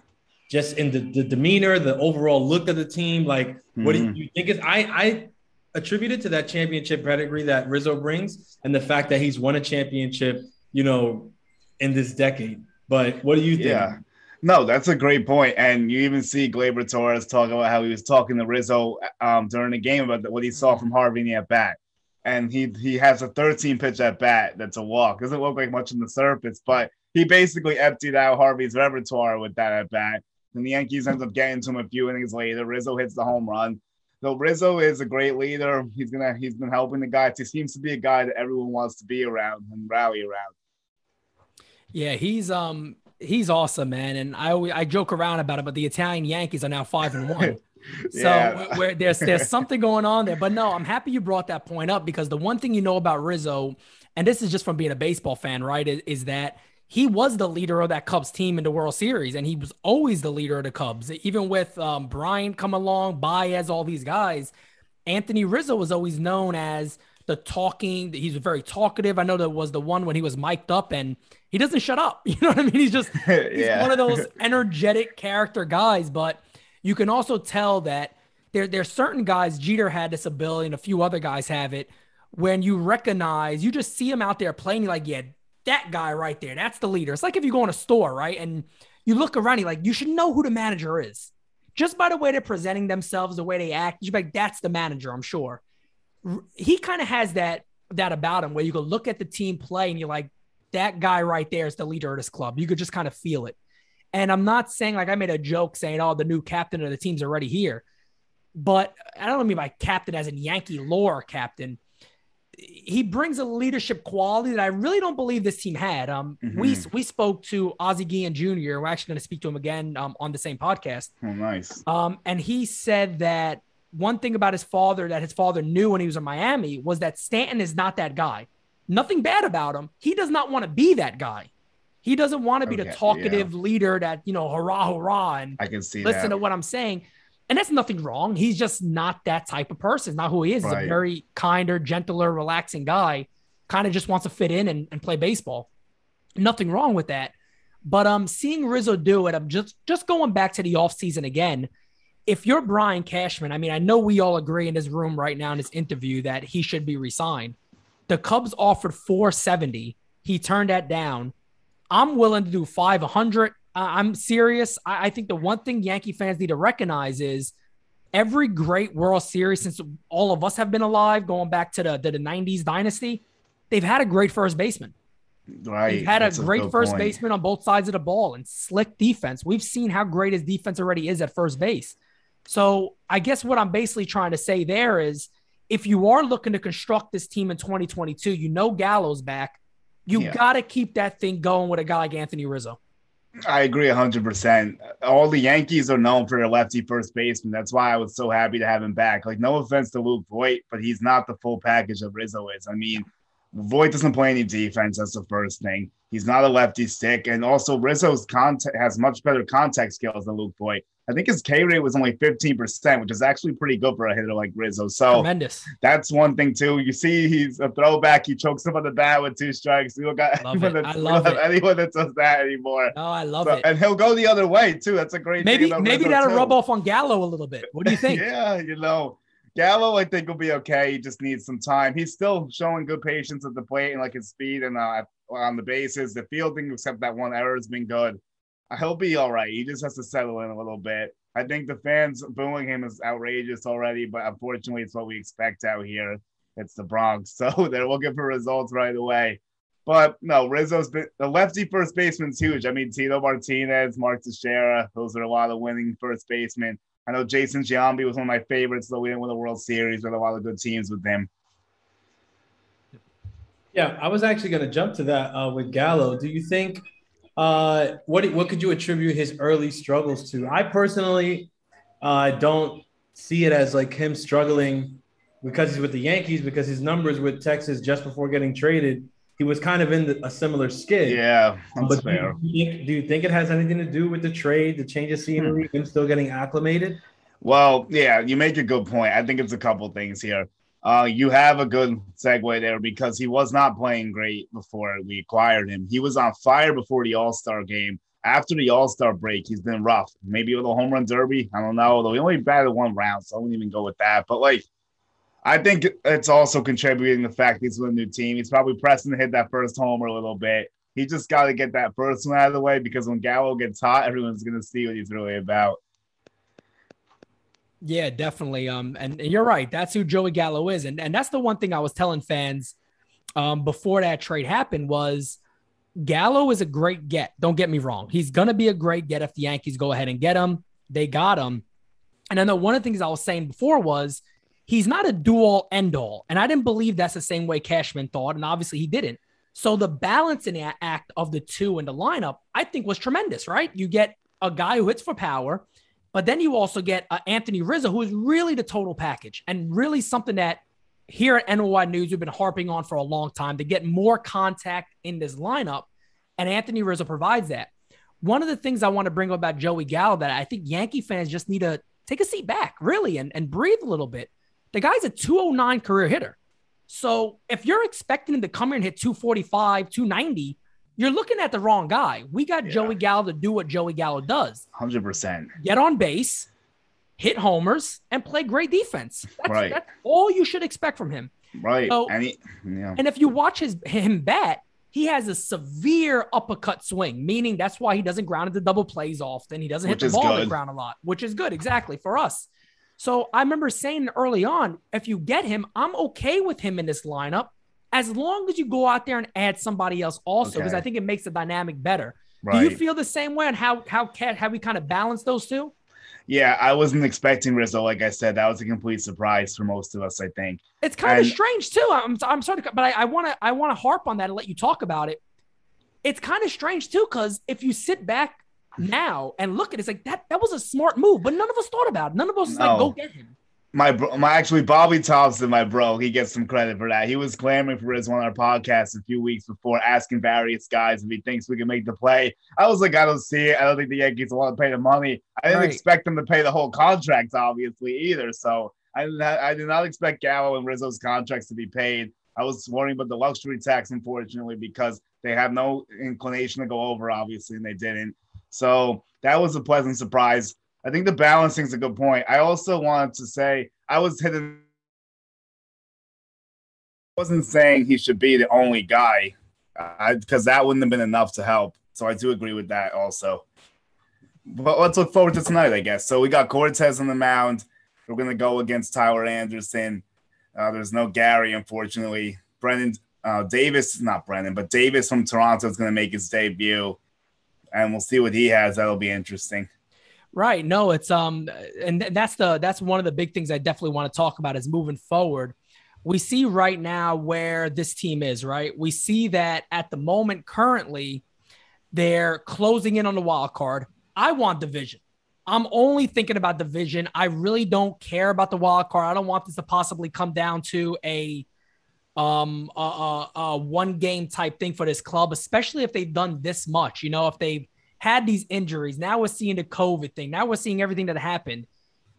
just in the demeanor, the overall look of the team. Like, what do you think is? I attribute it to that championship pedigree that Rizzo brings, and the fact that he's won a championship, in this decade. But what do you think? Yeah. No, that's a great point. And you even see Gleyber Torres talk about how he was talking to Rizzo during the game about what he saw from Harvey in the at-bat. And he has a 13-pitch at-bat that's a walk. Doesn't look like much on the surface, but he basically emptied out Harvey's repertoire with that at-bat. And the Yankees end up getting to him a few innings later. Rizzo hits the home run. So Rizzo is a great leader. He's been helping the guys. He seems to be a guy that everyone wants to be around and rally around. Yeah, he's awesome, man. And I joke around about it, but the Italian Yankees are now 5-1. So where there's something going on there. But no, I'm happy you brought that point up, because the one thing you know about Rizzo, and this is just from being a baseball fan, right, is that he was the leader of that Cubs team in the World Series, and he was always the leader of the Cubs. Even with Bryant come along, Baez, all these guys, Anthony Rizzo was always known as he's very talkative. I know there was the one when he was mic'd up and he doesn't shut up. You know what I mean? He's one of those energetic character guys, but you can also tell that there's certain guys, Jeter had this ability and a few other guys have it, when you just see him out there playing, you're like, yeah, that guy right there, that's the leader. It's like if you go in a store, right? And you look around, you're like, you should know who the manager is. Just by the way they're presenting themselves, the way they act, you're like, that's the manager, I'm sure. He kind of has that about him, where you could look at the team play and you're like, that guy right there is the leader of this club. You could just kind of feel it. And I'm not saying, like, I made a joke saying, oh, the new captain of the team's already here. But I don't mean by captain as in Yankee lore captain. He brings a leadership quality that I really don't believe this team had. We spoke to Ozzie Guillen Jr. We're actually going to speak to him again on the same podcast. Oh, nice. And he said that one thing about his father that his father knew when he was in Miami was that Stanton is not that guy. Nothing bad about him. He does not want to be that guy. He doesn't want to be the talkative leader that, hurrah, hurrah, and I can see listen to what I'm saying. And that's nothing wrong. He's just not that type of person. Not who he is. He's a very kinder, gentler, relaxing guy. Kind of just wants to fit in and play baseball. Nothing wrong with that. But seeing Rizzo do it, I'm just going back to the offseason again. If you're Brian Cashman, I mean, I know we all agree in this room right now in this interview that he should be re-signed. The Cubs offered $470. He turned that down. I'm willing to do $500. I'm serious. I think the one thing Yankee fans need to recognize is every great World Series since all of us have been alive, going back to the 90s dynasty, they've had a great first baseman. Right. They've had a great first baseman on both sides of the ball and slick defense. We've seen how great his defense already is at first base. So I guess what I'm basically trying to say there is if you are looking to construct this team in 2022, Gallo's back. You got to keep that thing going with a guy like Anthony Rizzo. I agree 100%. All the Yankees are known for their lefty first baseman. That's why I was so happy to have him back. Like, no offense to Luke Voit, but he's not the full package of Rizzo is. I mean, Voit doesn't play any defense. That's the first thing. He's not a lefty stick. And also, Rizzo's has much better contact skills than Luke Voit. I think his K rate was only 15%, which is actually pretty good for a hitter like Rizzo. So tremendous. That's one thing, too. You see, he's a throwback. He chokes him on the bat with 2 strikes. We don't got anyone that does that anymore. Oh, I love it. And he'll go the other way, too. That's a great thing about maybe Rizzo, that'll too. rub off on Gallo a little bit. What do you think? Yeah, Gallo, I think, will be okay. He just needs some time. He's still showing good patience at the plate and, like, his speed and on the bases. The fielding, except that one error, has been good. He'll be all right. He just has to settle in a little bit. I think the fans booing him is outrageous already, but unfortunately, it's what we expect out here. It's the Bronx, so they're looking for results right away. But no, the lefty first baseman's huge. I mean, Tito Martinez, Mark Teixeira, those are a lot of winning first basemen. I know Jason Giambi was one of my favorites, though we didn't win the World Series. With a lot of good teams with him. Yeah, I was actually going to jump to that with Gallo. Do you think what could you attribute his early struggles to? I personally don't see it as like him struggling because he's with the Yankees, because his numbers with Texas just before getting traded, he was kind of in a similar skid. Yeah, that's fair. Do you think it has anything to do with the trade, the change of scenery, him still getting acclimated? Well, yeah, you make a good point. I think it's a couple things here. You have a good segue there because he was not playing great before we acquired him. He was on fire before the All-Star game. After the All-Star break, he's been rough. Maybe with a home run derby. I don't know. Though he only batted one round, so I wouldn't even go with that. But, like, I think it's also contributing the fact he's with a new team. He's probably pressing to hit that first homer a little bit. He just got to get that first one out of the way because when Gallo gets hot, everyone's going to see what he's really about. Yeah, definitely. And you're right. That's who Joey Gallo is. And that's the one thing I was telling fans before that trade happened was Gallo is a great get. Don't get me wrong. He's going to be a great get if the Yankees go ahead and get him. They got him. And I know one of the things I was saying before was he's not a do-all, end-all. And I didn't believe that's the same way Cashman thought. And obviously he didn't. So the balancing act of the two in the lineup, I think was tremendous, right? You get a guy who hits for power, but then you also get Anthony Rizzo, who is really the total package and really something that here at NOI News we've been harping on for a long time to get more contact in this lineup, and Anthony Rizzo provides that. One of the things I want to bring up about Joey Gallo that I think Yankee fans just need to take a seat back, really, and breathe a little bit. The guy's a 209 career hitter. So if you're expecting him to come here and hit 245, 290, you're looking at the wrong guy. We got Joey Gallo to do what Joey Gallo does. 100%. Get on base, hit homers, and play great defense. That's all you should expect from him. Right. So, and if you watch him bat, he has a severe uppercut swing, meaning that's why he doesn't ground into double plays often. He doesn't hit the ball on the ground a lot, which is good, exactly, for us. So I remember saying early on, if you get him, I'm okay with him in this lineup as long as you go out there and add somebody else also, because I think it makes the dynamic better. Right. Do you feel the same way on how we kind of balance those two? Yeah, I wasn't expecting Rizzo. Like I said, that was a complete surprise for most of us, I think. It's kind of strange too. I'm sorry, but I want to harp on that and let you talk about it. It's kind of strange too, because if you sit back now and look at it, it's like that was a smart move, but none of us thought about it. None of us was like, go get him. My actually Bobby Thompson, my bro, he gets some credit for that. He was clamoring for Rizzo on our podcast a few weeks before, asking various guys if he thinks we can make the play. I was like, I don't see it. I don't think the Yankees want to pay the money. I didn't expect them to pay the whole contract, obviously, either. So I did not expect Gallo and Rizzo's contracts to be paid. I was worrying about the luxury tax, unfortunately, because they have no inclination to go over, obviously, and they didn't. So that was a pleasant surprise. I think the balancing is a good point. I also wanted to say I wasn't saying he should be the only guy because that wouldn't have been enough to help. So I do agree with that also. But let's look forward to tonight, I guess. So we got Cortez on the mound. We're going to go against Tyler Anderson. There's no Gary, unfortunately. Davis from Toronto is going to make his debut. And we'll see what he has. That'll be interesting. Right. No, it's and that's one of the big things I definitely want to talk about is moving forward. We see right now where this team is, right? We see that at the moment currently they're closing in on the wild card. I want division. I'm only thinking about division. I really don't care about the wild card. I don't want this to possibly come down to a one game type thing for this club, especially if they've done this much, if they've had these injuries. Now we're seeing the COVID thing. Now we're seeing everything that happened.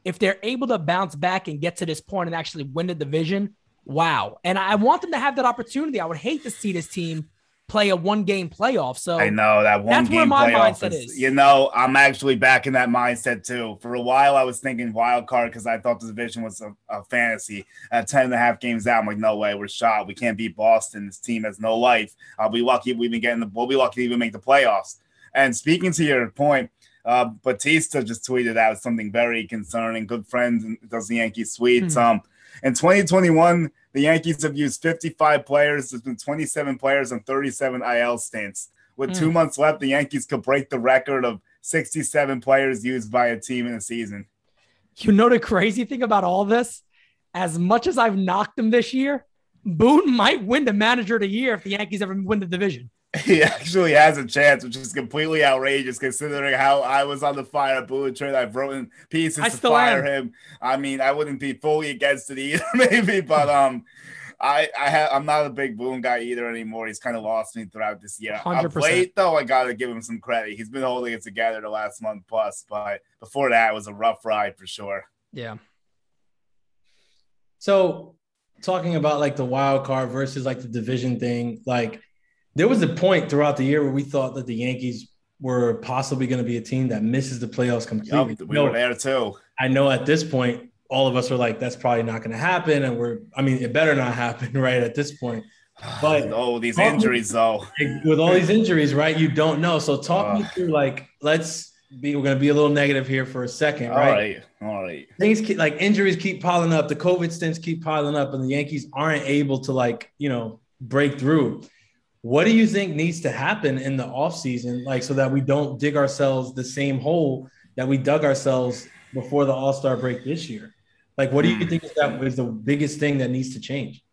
If they're able to bounce back and get to this point and actually win the division, wow. And I want them to have that opportunity. I would hate to see this team play a one-game playoff. So I know that one-game playoff is. I'm actually back in that mindset too. For a while, I was thinking wild card because I thought the division was a fantasy. At 10.5 games out, I'm like, no way, we're shot. We can't beat Boston. This team has no life. I'll be lucky if we'll be lucky to even make the playoffs. And speaking to your point, Batista just tweeted out something very concerning. Good friend does the Yankee Suites. In 2021, the Yankees have used 55 players. There's been 27 players and 37 IL stints. With 2 months left, the Yankees could break the record of 67 players used by a team in a season. You know the crazy thing about all this? As much as I've knocked them this year, Boone might win the manager of the year if the Yankees ever win the division. He actually has a chance, which is completely outrageous considering how I was on the fire Boone trade. I've written pieces to fire him. I mean, I wouldn't be fully against it either, maybe, but I'm not a big Boone guy either anymore. He's kind of lost me throughout this year. 100%. Of late, though, I got to give him some credit. He's been holding it together the last month plus, but before that, it was a rough ride for sure. Yeah. So talking about like the wild card versus like the division thing, like there was a point throughout the year where we thought that the Yankees were possibly going to be a team that misses the playoffs completely. Yep, we were there too. I know at this point, all of us are like, that's probably not going to happen. And it better not happen right at this point. But these injuries though. With all these injuries, right? You don't know. So talk me through, like, we're going to be a little negative here for a second, right? All right. Things injuries keep piling up. The COVID stints keep piling up, and the Yankees aren't able to break through. What do you think needs to happen in the offseason, so that we don't dig ourselves the same hole that we dug ourselves before the All-Star break this year? Like, what do you think is the biggest thing that needs to change?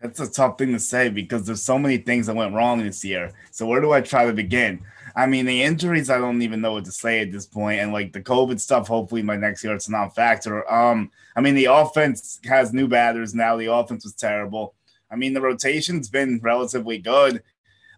That's a tough thing to say because there's so many things that went wrong this year. So where do I try to begin? I mean, the injuries, I don't even know what to say at this point. And like the COVID stuff, hopefully by next year, it's a non-factor. The offense has new batters now. The offense was terrible. I mean, the rotation's been relatively good.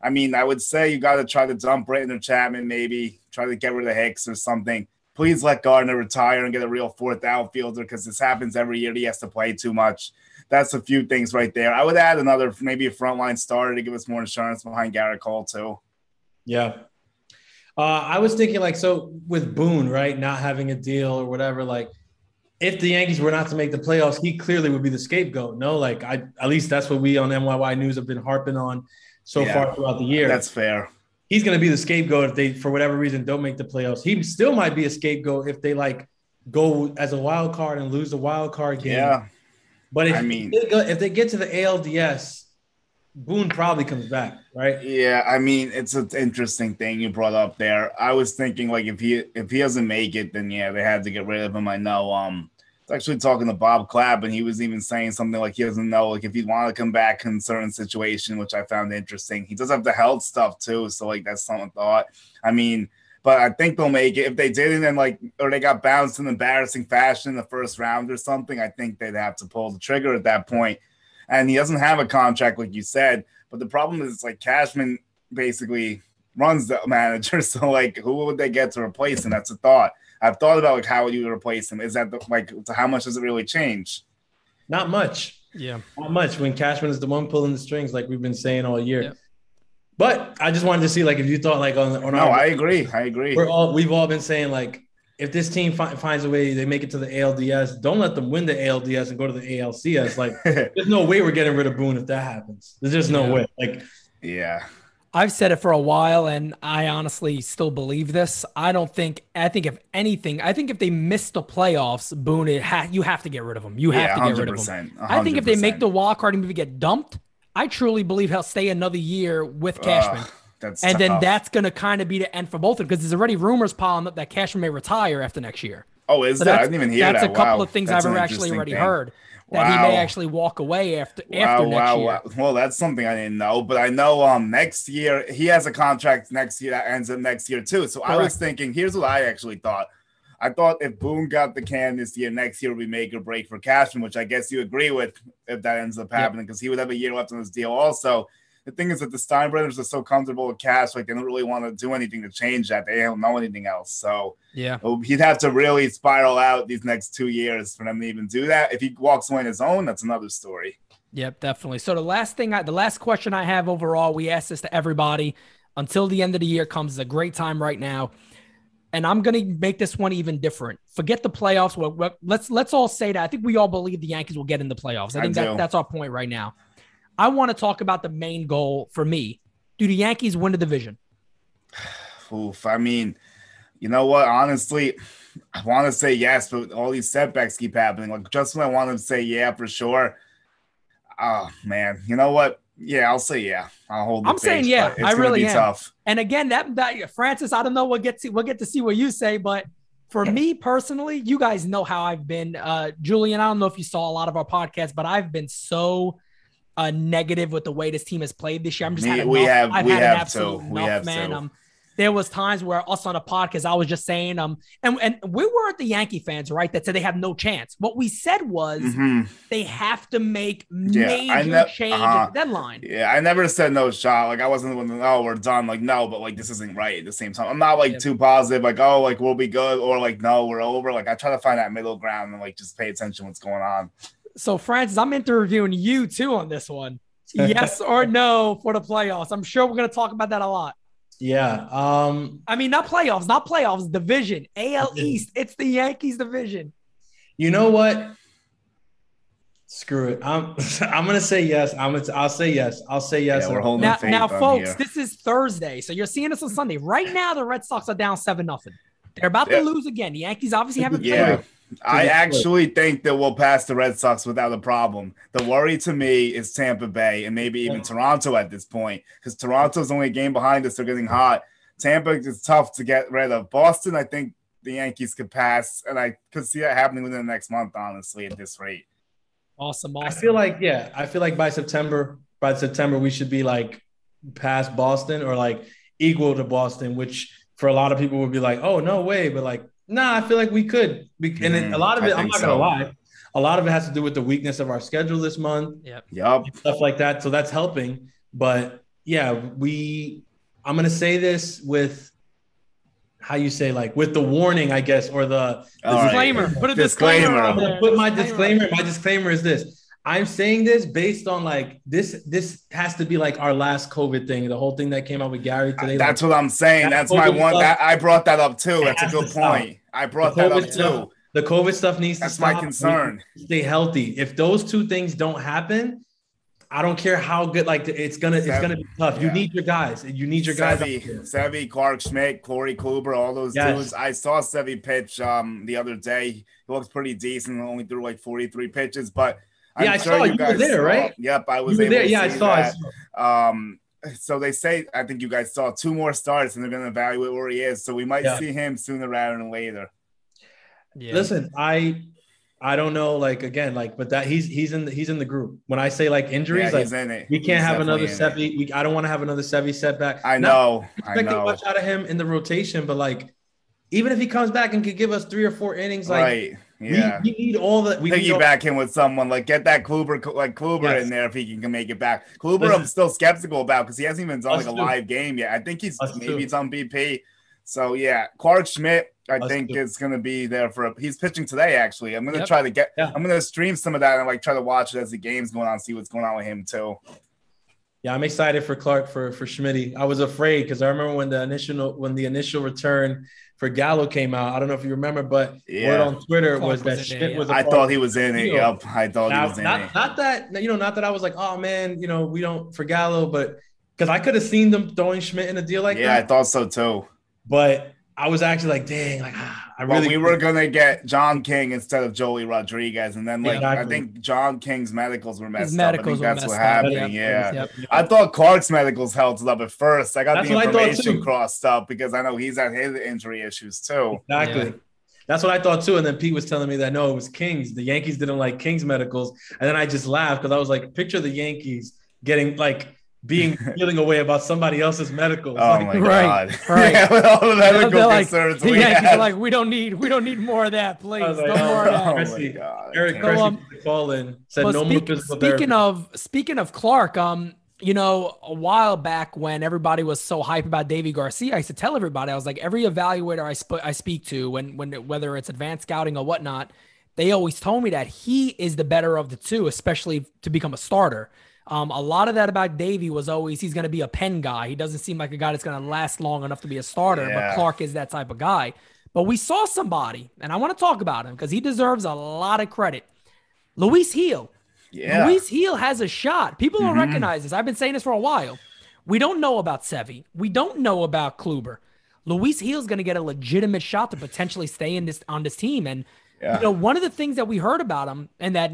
I mean, I would say you got to try to dump Britton or Chapman, maybe try to get rid of Hicks or something. Please let Gardner retire and get a real fourth outfielder because this happens every year. He has to play too much. That's a few things right there. I would add maybe a frontline starter to give us more insurance behind Garrett Cole too. Yeah. I was thinking so with Boone, right, not having a deal or whatever, if the Yankees were not to make the playoffs, he clearly would be the scapegoat. No, at least that's what we on NYY News have been harping on far throughout the year. That's fair. He's going to be the scapegoat if they, for whatever reason, don't make the playoffs. He still might be a scapegoat if they go as a wild card and lose the wild card game. Yeah. But if they get to the ALDS, Boone probably comes back, right? Yeah, it's an interesting thing you brought up there. I was thinking if he doesn't make it, then yeah, they had to get rid of him. I know. I was actually talking to Bob Clapp, and he was even saying something he doesn't know if he'd want to come back in a certain situation, which I found interesting. He does have the health stuff too, so that's something thought. But I think they'll make it. If they didn't, or they got bounced in embarrassing fashion in the first round or something, I think they'd have to pull the trigger at that point. And he doesn't have a contract, like you said. But the problem is, Cashman basically runs the manager. So, who would they get to replace him? That's a thought. I've thought about, how would you replace him? Is that, how much does it really change? Not much. Yeah. Not much when Cashman is the one pulling the strings, like we've been saying all year. Yep. But I just wanted to see, if you thought, on our – I agree. We've all been saying, if this team finds a way, they make it to the ALDS, don't let them win the ALDS and go to the ALCS. There's no way we're getting rid of Boone if that happens. There's just no way. Yeah. I've said it for a while, and I honestly still believe this. I think if anything, if they miss the playoffs, Boone, you have to get rid of him. You have to get rid of him. 100%. I think if they make the wild card and maybe get dumped, I truly believe he'll stay another year with Cashman. Then that's going to kind of be the end for both of them because there's already rumors piling up that Cashman may retire after next year. Oh, is that? I didn't even hear that. That's a couple of things I've actually already heard. That he may actually walk away after next year. Well, that's something I didn't know, but I know next year he has a contract next year that ends up next year too. So correct. I was thinking, here's what I actually thought. I thought if Boone got the can this year, next year would be make or break for Cashman, which I guess you agree with if that ends up happening because he would have a year left on his deal also. The thing is that the Stein brothers are so comfortable with Cash, they don't really want to do anything to change that. They don't know anything else. So he'd have to really spiral out these next 2 years for them to even do that. If he walks away on his own, that's another story. Yep, definitely. So the last question I have overall, we asked this to everybody until the end of the year comes. Is a great time right now. And I'm going to make this one even different. Forget the playoffs. Let's all say that. I think we all believe the Yankees will get in the playoffs. I think that's our point right now. I want to talk about the main goal for me. Do the Yankees win the division? Oof. You know what? Honestly, I want to say yes, but all these setbacks keep happening. Just when I want to say yeah for sure. Oh, man. You know what? Yeah, I'll say yeah. I'll hold the I'm saying yeah. It's I really am. Tough. And again, that Francis, I don't know. We'll get to see what you say, but for me personally, you guys know how I've been. Julian, I don't know if you saw a lot of our podcasts, but I've been so negative with the way this team has played this year. I'm just had enough. I've had an absolute enough, man. There was times where us on a podcast, I was just saying, and we weren't the Yankee fans, right? That said they have no chance. What we said was they have to make major change at the deadline. Yeah, I never said no shot. I wasn't the one that, we're done. No, but this isn't right at the same time. I'm not too positive, we'll be good, or no, we're over. I try to find that middle ground and just pay attention to what's going on. So Francis, I'm interviewing you too on this one. Yes or no for the playoffs? I'm sure we're gonna talk about that a lot. Yeah. I mean, not playoffs, division. AL East. It's the Yankees division. You know what? Screw it. I'm gonna say yes. I'll say yes. I'll say yes. Yeah, we're holding faith Now, on folks, here. this is Thursday, so you're seeing us on Sunday. Right now, the Red Sox are down 7-0. They're about to lose again. The Yankees obviously haven't played. I actually think that we'll pass the Red Sox without a problem. The worry to me is Tampa Bay and maybe even Toronto at this point, because Toronto's only a game behind us. They're getting hot. Tampa is tough to get rid of. Boston, I think the Yankees could pass, and I could see that happening within the next month, honestly, at this rate. Awesome. I feel like by September we should be like past Boston or like equal to Boston, which for a lot of people would be like, oh, no way. But like, nah, I feel like we could. And a lot of it, I'm not going to lie, a lot of it has to do with the weakness of our schedule this month. Yep. Stuff like that. So that's helping. But yeah, I'm going to say this with how you say, like, with the warning, I guess, or the disclaimer. Right. Put a disclaimer. I'm going to put my disclaimer. My disclaimer is this. I'm saying this based on like this has to be like our last COVID thing. The whole thing that came out with Gary today. That's what I'm saying. That's my one. I brought that up too. That's a good point. I brought that up too. The COVID stuff needs to stop. That's my concern. Stay healthy. If those two things don't happen, I don't care how good. Like it's gonna be tough. You need your guys. You need your guys. Sevy, Clark Schmidt, Corey Kluber, all those dudes. I saw Sevy pitch the other day. He looks pretty decent. Only threw like 43 pitches, but. I saw you guys were there, right? Yep, I was able there. Yeah, to see that. So they say, I think you guys saw 2 more starts, and they're going to evaluate where he is. So we might see him sooner rather than later. Yeah. Listen, I don't know, like again, like, but that he's in the group. When I say like injuries, like he's in it. We can't have another Sevy. I don't want to have another Sevy setback. I know. Expecting much out of him in the rotation, but like, even if he comes back and could give us 3 or 4 innings, like. Right. Yeah, we need all that. We piggyback him with someone like get that Kluber in there if he can make it back. Kluber, I'm still skeptical about because he hasn't even done like a live game yet. I think he's on BP. So yeah, Clark Schmidt, I think is going to be there he's pitching today. Actually, I'm going to try to I'm going to stream some of that and like try to watch it as the game's going on, see what's going on with him too. Yeah, I'm excited for Clark for Schmitty. I was afraid because I remember when the initial return for Gallo came out. I don't know if you remember, but word on Twitter was that Schmidt was. I thought he was in it. Yep, I thought he was in it. Not that I was like, oh man, we don't for Gallo, but because I could have seen them throwing Schmidt in a deal like that. Yeah, I thought so too. But I was actually like, dang, like we were gonna get John King instead of Joey Rodriguez, and then I think John King's medicals were messed up. I think that's what happened. Yep. I thought Clark's medicals held up at first. I got the information crossed up because I know he's had his injury issues too. Exactly. Yeah. That's what I thought too. And then Pete was telling me that no, it was King's. The Yankees didn't like King's medicals, and then I just laughed because I was like, picture the Yankees getting feeling away about somebody else's medicals. Oh my God. Right. Yeah, with all the medical concerns the Yankees are like, we don't need more of that, please. Like, no more of that. Oh my God. Eric call in, said no more physical therapy. Speaking of Clark, a while back when everybody was so hype about Davy Garcia, I used to tell everybody, I was like, every evaluator I speak to, when whether it's advanced scouting or whatnot, they always told me that he is the better of the two, especially to become a starter. A lot of that about Davey was always he's going to be a pen guy. He doesn't seem like a guy that's going to last long enough to be a starter, but Clark is that type of guy. But we saw somebody, and I want to talk about him because he deserves a lot of credit. Luis Gil. Yeah. Luis Gil has a shot. People don't recognize this. I've been saying this for a while. We don't know about Sevy. We don't know about Kluber. Luis Gil's going to get a legitimate shot to potentially stay on this team. And one of the things that we heard about him, and that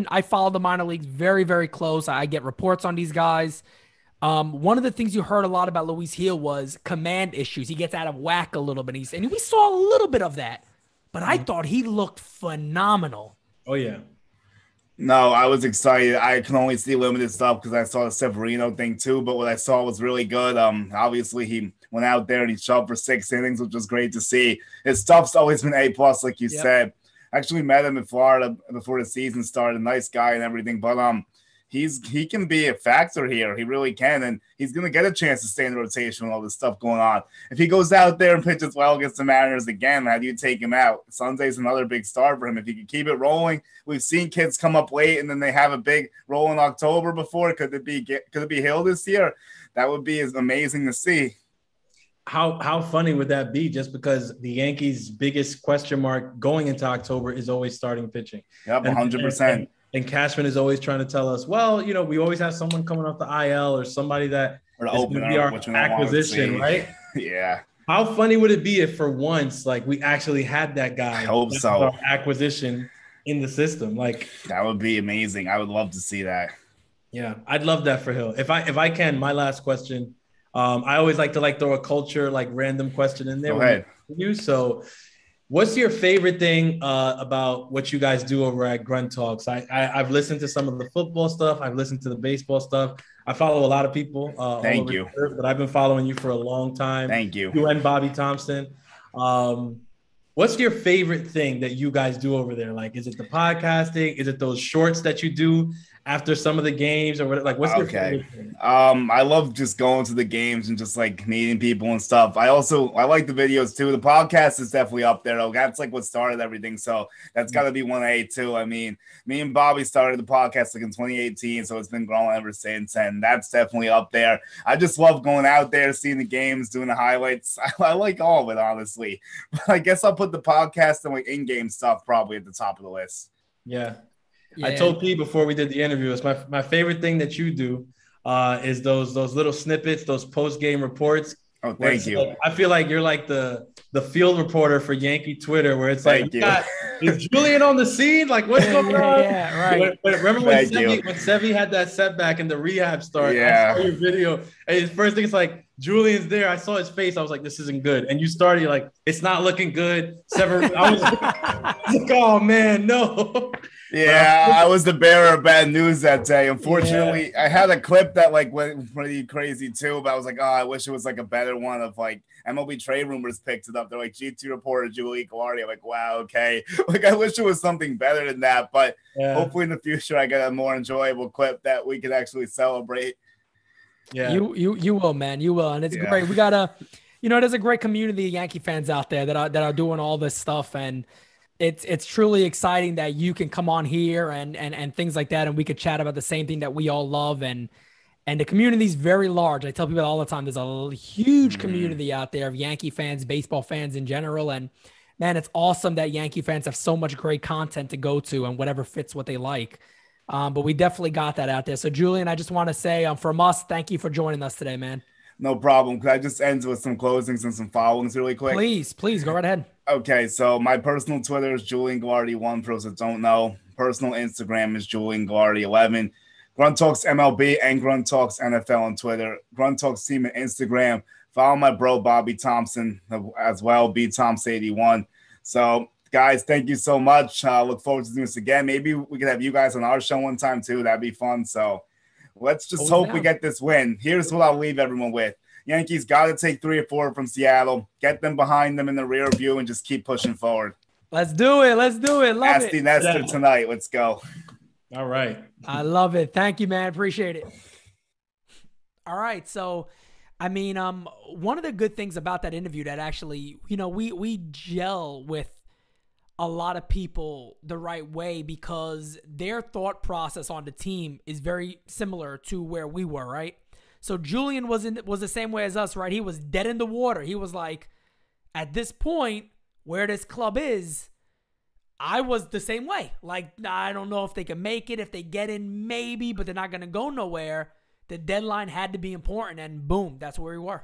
I follow the minor leagues very, very close. I get reports on these guys. One of the things you heard a lot about Luis Gil was command issues. He gets out of whack a little bit. And we saw a little bit of that, but I thought he looked phenomenal. Oh yeah. No, I was excited. I can only see limited stuff because I saw the Severino thing too, but what I saw was really good. Obviously he went out there and he shoved for 6 innings, which was great to see. His stuff's always been A+, like you said. Actually met him in Florida before the season started. Nice guy and everything, but he can be a factor here. He really can, and he's going to get a chance to stay in the rotation with all this stuff going on. If he goes out there and pitches well against the Mariners again, how do you take him out? Sunday's another big start for him. If he can keep it rolling, we've seen kids come up late and then they have a big roll in October before. Could it be Hill this year? That would be amazing to see. How funny would that be? Just because the Yankees' biggest question mark going into October is always starting pitching. Yep, 100%. And Cashman is always trying to tell us, well, we always have someone coming off the IL or somebody that is going to be our acquisition, right? Yeah. How funny would it be if for once, like, we actually had that guy? I hope so. Our acquisition in the system, like that would be amazing. I would love to see that. Yeah, I'd love that for Hill. If I can, my last question. I always like to throw a culture random question in there. Go ahead. So, what's your favorite thing about what you guys do over at Grunt Talks? I've listened to some of the football stuff. I've listened to the baseball stuff. I follow a lot of people. Thank you. But I've been following you for a long time. Thank you. You and Bobby Thompson. What's your favorite thing that you guys do over there? Like, is it the podcasting? Is it those shorts that you do after some of the games, or what? Like, what's your favorite thing? I love just going to the games and just meeting people and stuff. I like the videos too. The podcast is definitely up there. That's what started everything. So that's got to be 1A too. I mean, me and Bobby started the podcast in 2018, so it's been growing ever since, and that's definitely up there. I just love going out there, seeing the games, doing the highlights. I like all of it, honestly. But I guess I'll put the podcast and in-game stuff probably at the top of the list. Yeah. I told Pete before we did the interview, it's my favorite thing that you do is those little snippets, those post-game reports. Oh, thank you. I feel like you're like the field reporter for Yankee Twitter, where it's is Julian on the scene? Like, what's going on? Yeah, right. Remember when Sevy had that setback in the rehab start? Yeah. I saw your video, and his first thing is Julian's there. I saw his face. I was like, this isn't good. And you started, you're like, it's not looking good. I was like, oh, man, no. Yeah, I was the bearer of bad news that day. Unfortunately, I had a clip that went pretty crazy too, but I was like, oh, I wish it was a better one of MLB Trade Rumors picked it up. They're GT reporter Julian Guilarte. I'm like, wow, okay. I wish it was something better than that, but hopefully in the future I get a more enjoyable clip that we could actually celebrate. Yeah, you will, man. You will, and it's great. We gotta, there's a great community of Yankee fans out there that are doing all this stuff, and it's truly exciting that you can come on here and things like that, and we could chat about the same thing that we all love, and the community is very large. I tell people all the time, there's a huge community out there of Yankee fans, baseball fans in general, and man, it's awesome that Yankee fans have so much great content to go to and whatever fits what they like. But we definitely got that out there. So Julian, I just want to say from us, thank you for joining us today, man. No problem. Could I just end with some closings and some followings really quick? Please go right ahead. Okay, so my personal Twitter is Julian Guilarte1 for those that don't know. Personal Instagram is Julian Guilarte11. Grunt Talks MLB and Grunt Talks NFL on Twitter. Grunt Talks team on Instagram. Follow my bro Bobby Thompson as well, BThompson81. So guys, thank you so much. Look forward to doing this again. Maybe we could have you guys on our show one time too. That'd be fun. So let's just hope we get this win. Here's what I'll leave everyone with. Yankees got to take 3 or 4 from Seattle, get them behind them in the rear view, and just keep pushing forward. Let's do it. Love Nasty it. Nestor tonight. Let's go. All right. I love it. Thank you, man. Appreciate it. All right. So, I mean, one of the good things about that interview that actually, we gel with a lot of people the right way because their thought process on the team is very similar to where we were, right? So Julian was the same way as us, right? He was dead in the water. He was like, at this point, where this club is, I was the same way. Like, I don't know if they can make it. If they get in, maybe, but they're not going to go nowhere. The deadline had to be important, and boom, that's where we were.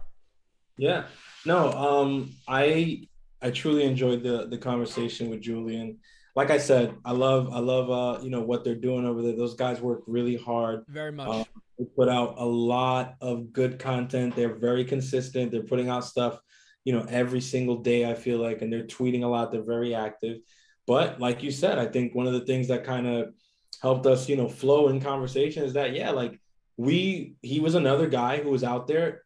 Yeah. No, I truly enjoyed the conversation with Julian. Like I said, I love what they're doing over there. Those guys work really hard. Very much. They put out a lot of good content. They're very consistent. They're putting out stuff, every single day, I feel like, and they're tweeting a lot. They're very active. But like you said, I think one of the things that kind of helped us, flow in conversation is that, he was another guy who was out there,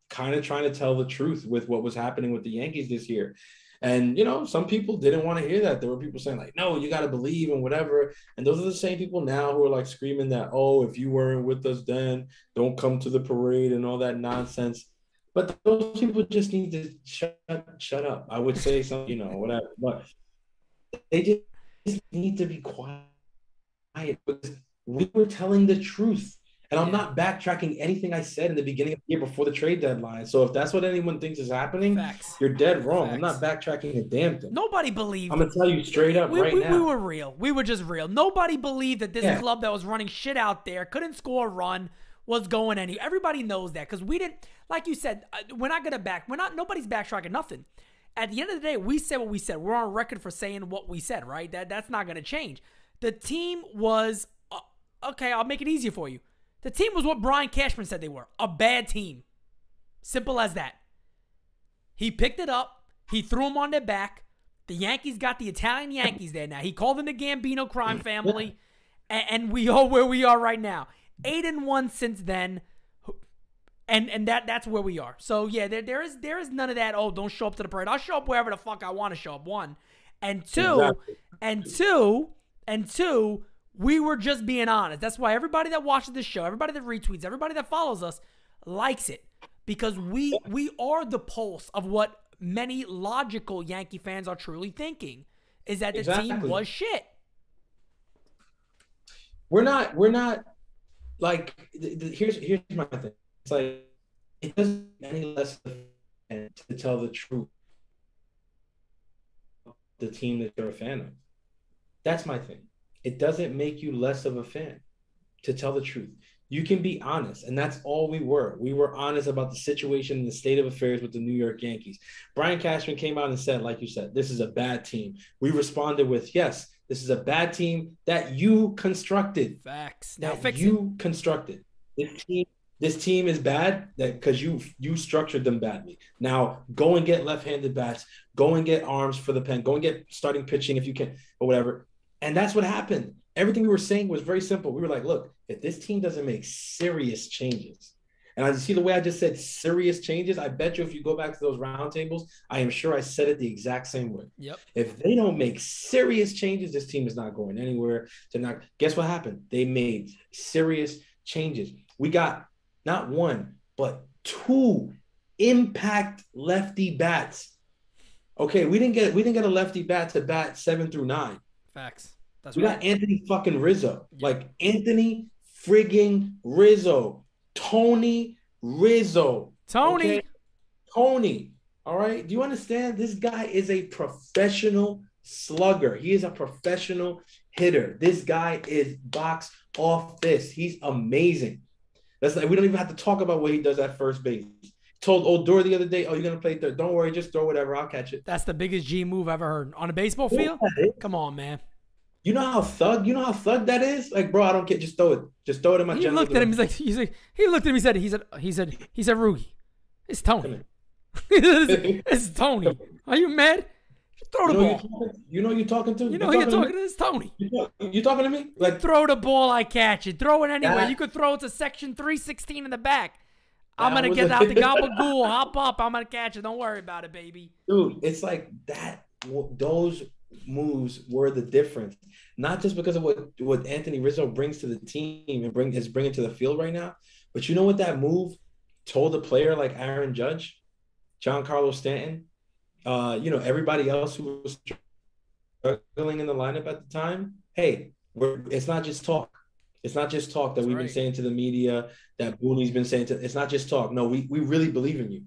kind of trying to tell the truth with what was happening with the Yankees this year. And, some people didn't want to hear that. There were people saying like, no, you got to believe and whatever. And those are the same people now who are like screaming that, oh, if you weren't with us then, don't come to the parade and all that nonsense. But those people just need to shut up. I would say something, whatever. But they just need to be quiet because we were telling the truth. And I'm not backtracking anything I said in the beginning of the year before the trade deadline. So if that's what anyone thinks is happening, you're dead wrong. I'm not backtracking a damn thing. Nobody believed. I'm going to tell you straight up now. We were real. We were just real. Nobody believed that this club that was running shit out there, couldn't score a run, was going anywhere. Everybody knows that because we didn't, like you said, we're not going to nobody's backtracking nothing. At the end of the day, we said what we said. We're on record for saying what we said, right? That's not going to change. The team was, okay, I'll make it easier for you. The team was what Brian Cashman said they were, a bad team. Simple as that. He picked it up. He threw them on their back. The Yankees got the Italian Yankees there now. He called them the Gambino crime family, and we are where we are right now. 8-1 since then, and that's where we are. So yeah, there is none of that. Oh, don't show up to the parade. I'll show up wherever the fuck I want to show up. One, and two, and two. We were just being honest. That's why everybody that watches this show, everybody that retweets, everybody that follows us likes it. Because we are the pulse of what many logical Yankee fans are truly thinking. Is that the team was shit. We're not like, here's my thing. It's like, it doesn't any less to tell the truth of the team that you're a fan of. That's my thing. It doesn't make you less of a fan, to tell the truth. You can be honest, and that's all we were. We were honest about the situation and the state of affairs with the New York Yankees. Brian Cashman came out and said, like you said, this is a bad team. We responded with, yes, this is a bad team that you constructed. Facts. Now fix it. You constructed. This team is bad because you structured them badly. Now go and get left-handed bats. Go and get arms for the pen. Go and get starting pitching if you can, or whatever. And that's what happened. Everything we were saying was very simple. We were like, look, if this team doesn't make serious changes, and I see the way I just said serious changes, I bet you if you go back to those roundtables, I am sure I said it the exact same way. Yep. If they don't make serious changes, this team is not going anywhere. Guess what happened? They made serious changes. We got not one, but two impact lefty bats. Okay, we didn't get a lefty bat to bat 7 through 9. Facts. We got Anthony fucking Rizzo. Yep. Like Anthony frigging Rizzo. Tony Rizzo. Tony. Okay? Tony. All right. Do you understand? This guy is a professional slugger. He is a professional hitter. This guy is box office. He's amazing. That's like, we don't even have to talk about what he does at first base. Told Odor the other day, oh, you're going to play third. Don't worry, just throw whatever. I'll catch it. That's the biggest G move I've ever heard. On a baseball field? Come on, man. You know how thug that is? Like, bro, I don't care. Just throw it. Just throw it in my He looked at him. He looked at him. He said, Roogie. It's Tony. It's Tony. Are you mad? Just throw the ball. You know you're talking to? You know you're talking to? It's Tony. You talking to me? Like, throw the ball, I catch it. Throw it anywhere. You could throw it to section 316 in the back. I'm going to get out the gabagool, hop up. I'm going to catch it. Don't worry about it, baby. Dude, it's like that. Those moves were the difference. Not just because of what Anthony Rizzo brings to the team and is bringing to the field right now, but you know what that move told a player like Aaron Judge, Giancarlo Stanton, everybody else who was struggling in the lineup at the time? Hey, it's not just talk. It's not just talk that we've been saying to the media, that Booney's been saying to. It's not just talk. No, we really believe in you.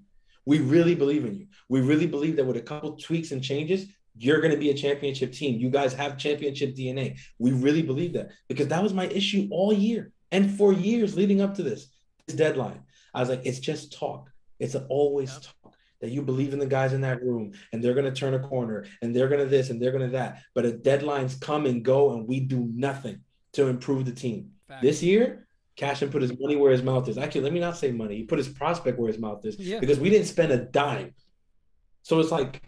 We really believe in you. We really believe that with a couple tweaks and changes, you're going to be a championship team. You guys have championship DNA. We really believe that, because that was my issue all year and for years leading up to this deadline. I was like, it's just talk. It's always talk, that you believe in the guys in that room and they're going to turn a corner and they're going to this and they're going to that. But deadlines come and go and we do nothing to improve the team. Fact. This year, Cashman put his money where his mouth is. Actually, let me not say money. He put his prospect where his mouth is, because we didn't spend a dime. So it's like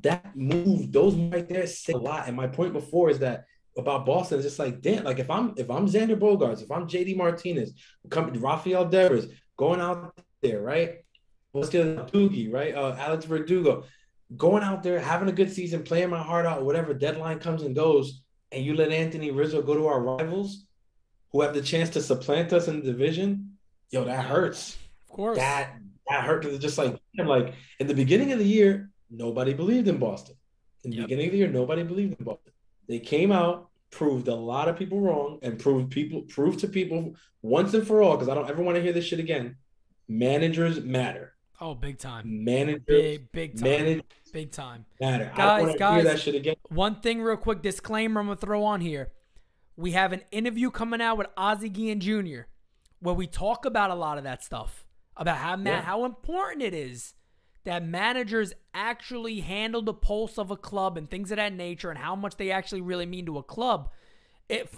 that move, those right there say a lot. And my point before is that about Boston is just like, damn, like if I'm Xander Bogaerts, if I'm JD Martinez, Rafael Devers going out there, right? What's the other Doogie, right? Alex Verdugo. going out there, having a good season, playing my heart out, whatever deadline comes and goes, and you let Anthony Rizzo go to our rivals who have the chance to supplant us in the division, yo, that hurts. Of course. That hurt because it's just like in the beginning of the year, nobody believed in Boston. In the beginning of the year, nobody believed in Boston. They came out, proved a lot of people wrong, and proved to people once and for all, because I don't ever want to hear this shit again. Managers matter. Oh, big time. Managers, big time. Big time. Matter. I don't want to hear that shit again. One thing real quick, disclaimer I'm going to throw on here. We have an interview coming out with Ozzie Guillen Jr. where we talk about a lot of that stuff, about how important it is that managers actually handle the pulse of a club and things of that nature, and how much they actually really mean to a club.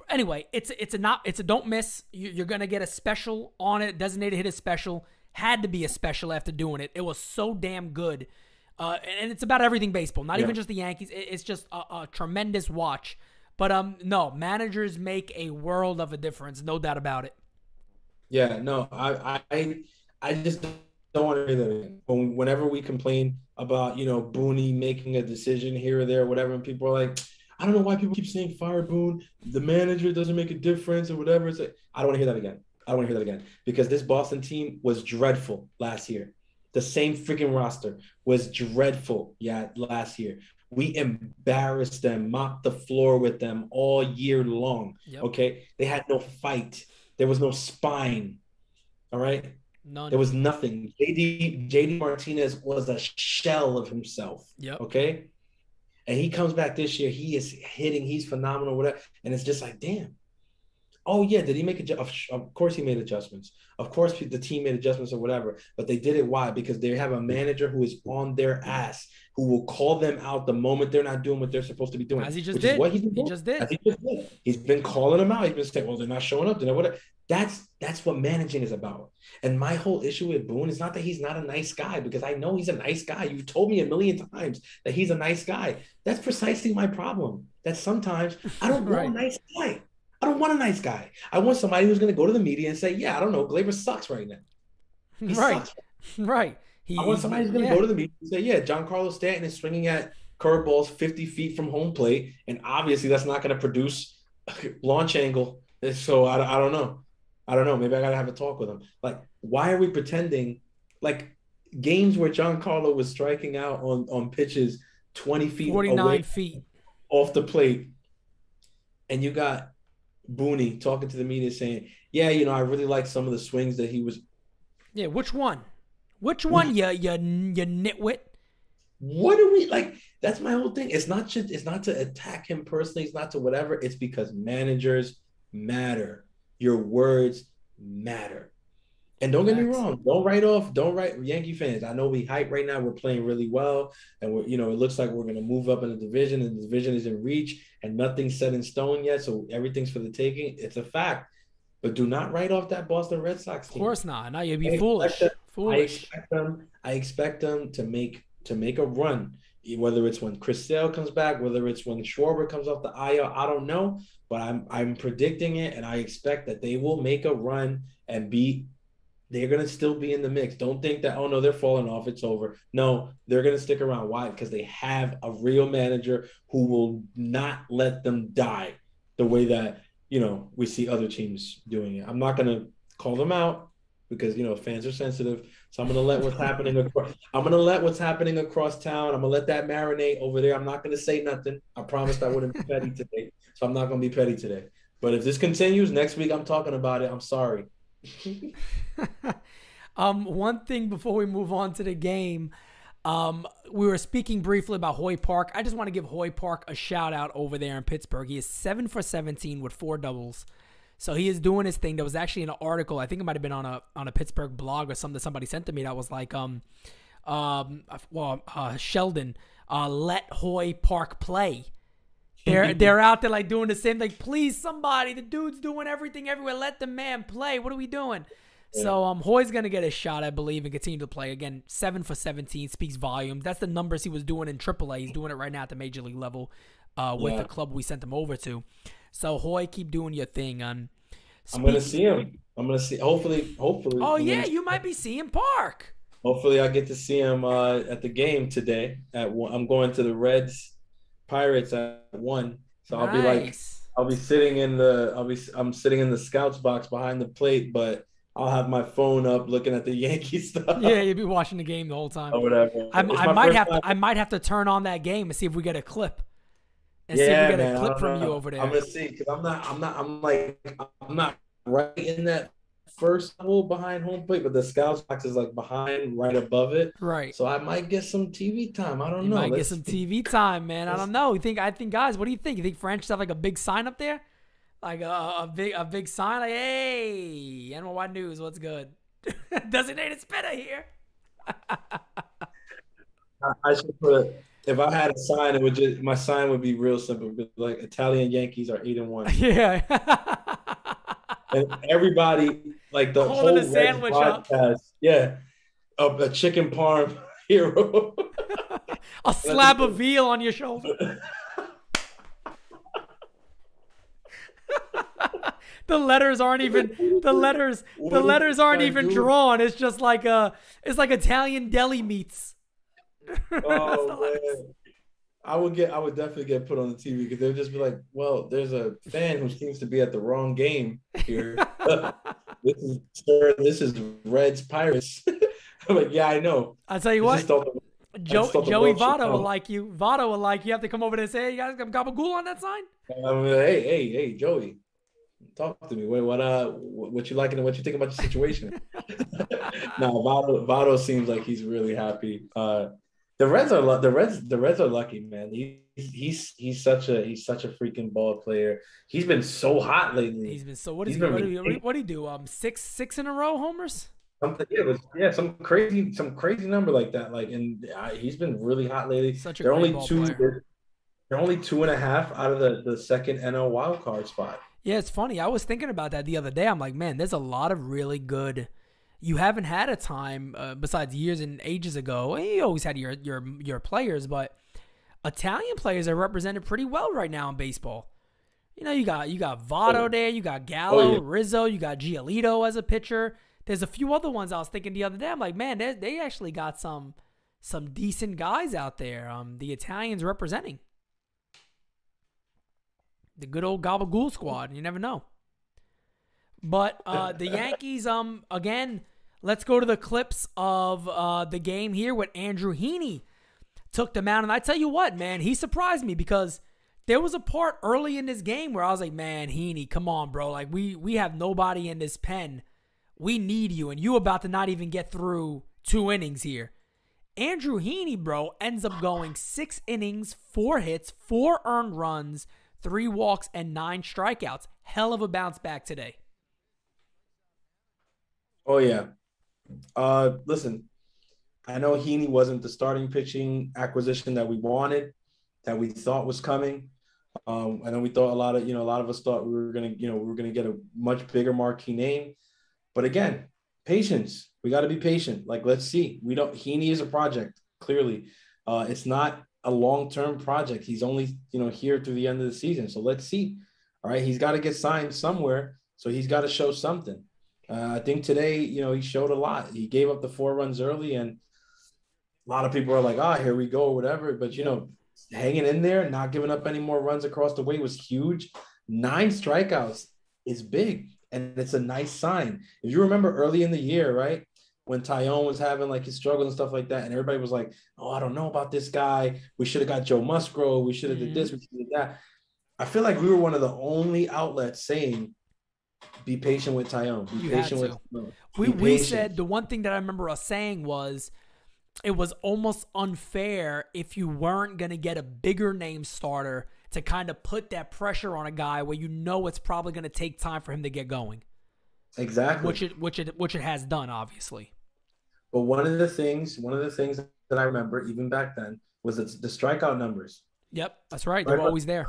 Anyway, it's a don't miss. You're gonna get a special on it. Designated Hitter special. Had to be a special after doing it. It was so damn good, and it's about everything baseball, not even just the Yankees. It's just a tremendous watch. But no, managers make a world of a difference, no doubt about it. Yeah, no, I just don't want to hear that again. Whenever we complain about, Booney making a decision here or there, whatever, and people are like, I don't know why people keep saying fire Boone, the manager doesn't make a difference or whatever. It's like, I don't want to hear that again. I don't want to hear that again, because this Boston team was dreadful last year. The same freaking roster was dreadful, last year. We embarrassed them, mopped the floor with them all year long, okay? They had no fight. There was no spine, all right? None. There was nothing. JD Martinez was a shell of himself, okay? And he comes back this year. He is hitting. He's phenomenal, whatever. And it's just like, damn. Oh, yeah, did he make of course he made adjustments. Of course the team made adjustments or whatever. But they did it. Why? Because they have a manager who is on their ass, who will call them out the moment they're not doing what they're supposed to be doing. As he just did. He just did. He's been calling them out. He's been saying, well, they're not showing up. They're not whatever. That's what managing is about. And my whole issue with Boone is not that he's not a nice guy, because I know he's a nice guy. You've told me a million times that he's a nice guy. That's precisely my problem. That sometimes I don't want a nice guy. I don't want a nice guy. I want somebody who's going to go to the media and say, yeah, I don't know, Gleyber sucks right now. He sucks. Right. I want somebody who's going to go to the media and say, yeah, Giancarlo Stanton is swinging at curveballs 50 feet from home plate, and obviously that's not going to produce launch angle. So I don't know. I don't know. Maybe I got to have a talk with him. Like, why are we pretending like games where Giancarlo was striking out on pitches 20 feet 49 away feet off the plate, and you got Booney talking to the media saying, yeah, I really like some of the swings that he was. Yeah, which one? Which one, you nitwit? What do we like? That's my whole thing. It's not to attack him personally. It's not to whatever. It's because managers matter. Your words matter. And don't get me wrong. Don't write Yankee fans. I know we hype right now. We're playing really well. And we're, it looks like we're going to move up in the division, and the division is in reach, and nothing's set in stone yet. So everything's for the taking. It's a fact. But do not write off that Boston Red Sox team. Of course not. Now you'd be foolish. I expect them to make a run, whether it's when Chris Sale comes back, whether it's when Schwarber comes off the IL, I don't know, but I'm predicting it, and I expect that they will make a run and they're going to still be in the mix. Don't think that, oh no, they're falling off, it's over. No, they're going to stick around. Why? Because they have a real manager who will not let them die the way that, we see other teams doing it. I'm not going to call them out because, fans are sensitive. So I'm going to let what's happening across town. I'm going to let that marinate over there. I'm not going to say nothing. I promised I wouldn't be petty today. So I'm not going to be petty today. But if this continues, next week I'm talking about it. I'm sorry. One thing before we move on to the game, we were speaking briefly about Hoy Park. I just want to give Hoy Park a shout out over there in Pittsburgh. He is 7 for 17 with 4 doubles. So he is doing his thing. There was actually an article, I think it might have been on a Pittsburgh blog or something somebody sent to me that was like, Sheldon, let Hoy Park play. They're out there like doing the same, like, please somebody, the dude's doing everything everywhere. Let the man play. What are we doing? Yeah. So Hoy's gonna get a shot, I believe, and continue to play. Again, 7 for 17 speaks volumes. That's the numbers he was doing in AAA. He's doing it right now at the major league level with the club we sent him over to. So Hoy, keep doing your thing. I'm gonna see him. I'm gonna see. Hopefully. Oh yeah, you might be seeing Park. Hopefully, I get to see him at the game today. I'm going to the Reds Pirates at 1. So Nice. I'm sitting in the scouts box behind the plate, but I'll have my phone up looking at the Yankee Yeah, stuff you'll be watching the game the whole time. or whatever. It's I my might first have time. to. I might have to turn on that game and see if we get a clip. And see if we Yeah, get a man. I clip don't from you know. over there. I'm gonna see because I'm not right in that first level behind home plate, but the scouts box is like behind, right above it. Right. So I might get some TV time. I don't You know. might get Let's some see. TV time, man. I Let's don't know. I think, guys, what do you think? You think French should have like a big sign up there? Like a big sign, like, hey, NY News, what's good? Designated Spitter here. I should put if I had a sign, my sign would be real simple. It'd be like Italian Yankees are 8-1. Yeah. And everybody, like the Holding whole a Reds sandwich up. podcast, yeah, a chicken parm hero. A slab of veal on your shoulder. The letters aren't even drawn. It's just like it's like Italian deli meats. Oh man. I would definitely get put on the TV because they'll just be like, well, there's a fan who seems to be at the wrong game here. This is Reds Pirates. I'm like, yeah, I know. I'll tell you I what, just thought the- I just thought the Joey world should Votto will know. like you. Votto will like you. Have to come over there and say, hey, you guys got gabagool on that sign? I'm like, hey, Joey, talk to me. Wait, what you liking and what you think about your situation? No, Votto seems like he's really happy. The Reds are lucky, man. He's such a freaking ball player. He's been so hot lately. He's been so. What He's is been what do he do? Six in a row homers. something. Yeah, some crazy number like that. Like, and he's been really hot lately. Such a They're great only ball two. player. They're only 2.5 out of the second NL wild card spot. Yeah, it's funny. I was thinking about that the other day. I'm like, man, there's a lot of really good. You haven't had a time besides years and ages ago. You always had your players, but Italian players are represented pretty well right now in baseball. You know, you got Votto there, you got Gallo, Rizzo, you got Giolito as a pitcher. There's a few other ones I was thinking the other day. I'm like, man, they actually got some decent guys out there. The Italians representing the good old Gabagool squad. You never know. But the Yankees, again, let's go to the clips of the game here with Andrew Heaney took them out. And I tell you what, man, he surprised me because there was a part early in this game where I was like, man, Heaney, come on, bro. Like, we have nobody in this pen. We need you. And you about to not even get through 2 innings here. Andrew Heaney, bro, ends up going 6 innings, 4 hits, 4 earned runs, 3 walks, and 9 strikeouts. Hell of a bounce back today. Oh yeah. Listen, I know Heaney wasn't the starting pitching acquisition that we wanted, that we thought was coming. I know we thought a lot of us thought we were gonna get a much bigger marquee name. But again, patience. We got to be patient. Like, let's see. Heaney is a project. Clearly, it's not a long-term project. He's only here through the end of the season. So let's see. All right, he's got to get signed somewhere. So he's got to show something. I think today, he showed a lot. He gave up the 4 runs early, and a lot of people are like, here we go, or whatever. But, hanging in there, not giving up any more runs across the way was huge. 9 strikeouts is big, and it's a nice sign. If you remember early in the year, right, when Tyone was having like his struggles and stuff like that, and everybody was like, oh, I don't know about this guy. We should have got Joe Musgrove. We should have did this. We should have did that. I feel like we were one of the only outlets saying, be patient with Tyone. Be patient with Tyone. We said the one thing that I remember us saying was it was almost unfair if you weren't going to get a bigger name starter to kind of put that pressure on a guy where it's probably going to take time for him to get going. Exactly. Which it has done, obviously. But one of the things that I remember even back then was the strikeout numbers. Yep, that's right. They were always there.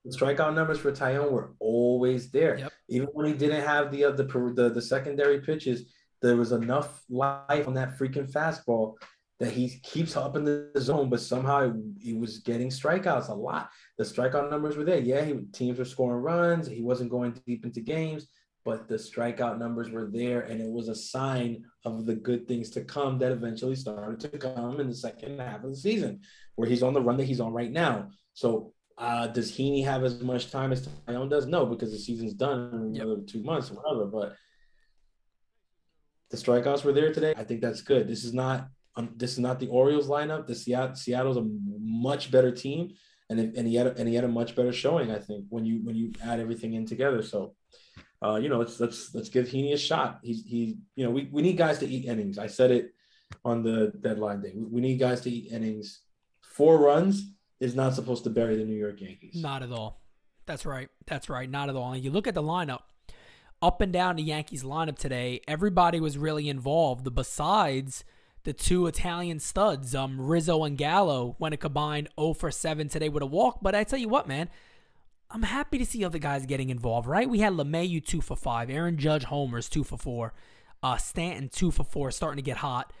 The strikeout numbers for Tyone were always there. Yep. Even when he didn't have the secondary pitches, there was enough life on that freaking fastball that he keeps up in the zone, but somehow he was getting strikeouts a lot. The strikeout numbers were there. Yeah, teams were scoring runs. He wasn't going deep into games, but the strikeout numbers were there, and it was a sign of the good things to come that eventually started to come in the second half of the season, where he's on the run that he's on right now. So does Heaney have as much time as Tyone does? No, because the season's done in another 2 months or whatever. But the strikeouts were there today. I think that's good. This is not the Orioles lineup. Seattle's a much better team, and he had a much better showing, I think, when you add everything in together. So. Let's give Heaney a shot. We need guys to eat innings. I said it on the deadline day. We need guys to eat innings. 4 runs is not supposed to bury the New York Yankees. Not at all. That's right. Not at all. And you look at the lineup, up and down the Yankees lineup today, everybody was really involved besides the 2 Italian studs. Rizzo and Gallo went a combined 0 for 7 today with a walk. But I tell you what, man, I'm happy to see other guys getting involved, right? We had LeMahieu 2 for 5, Aaron Judge homers 2 for 4, Stanton 2 for 4, starting to get hot.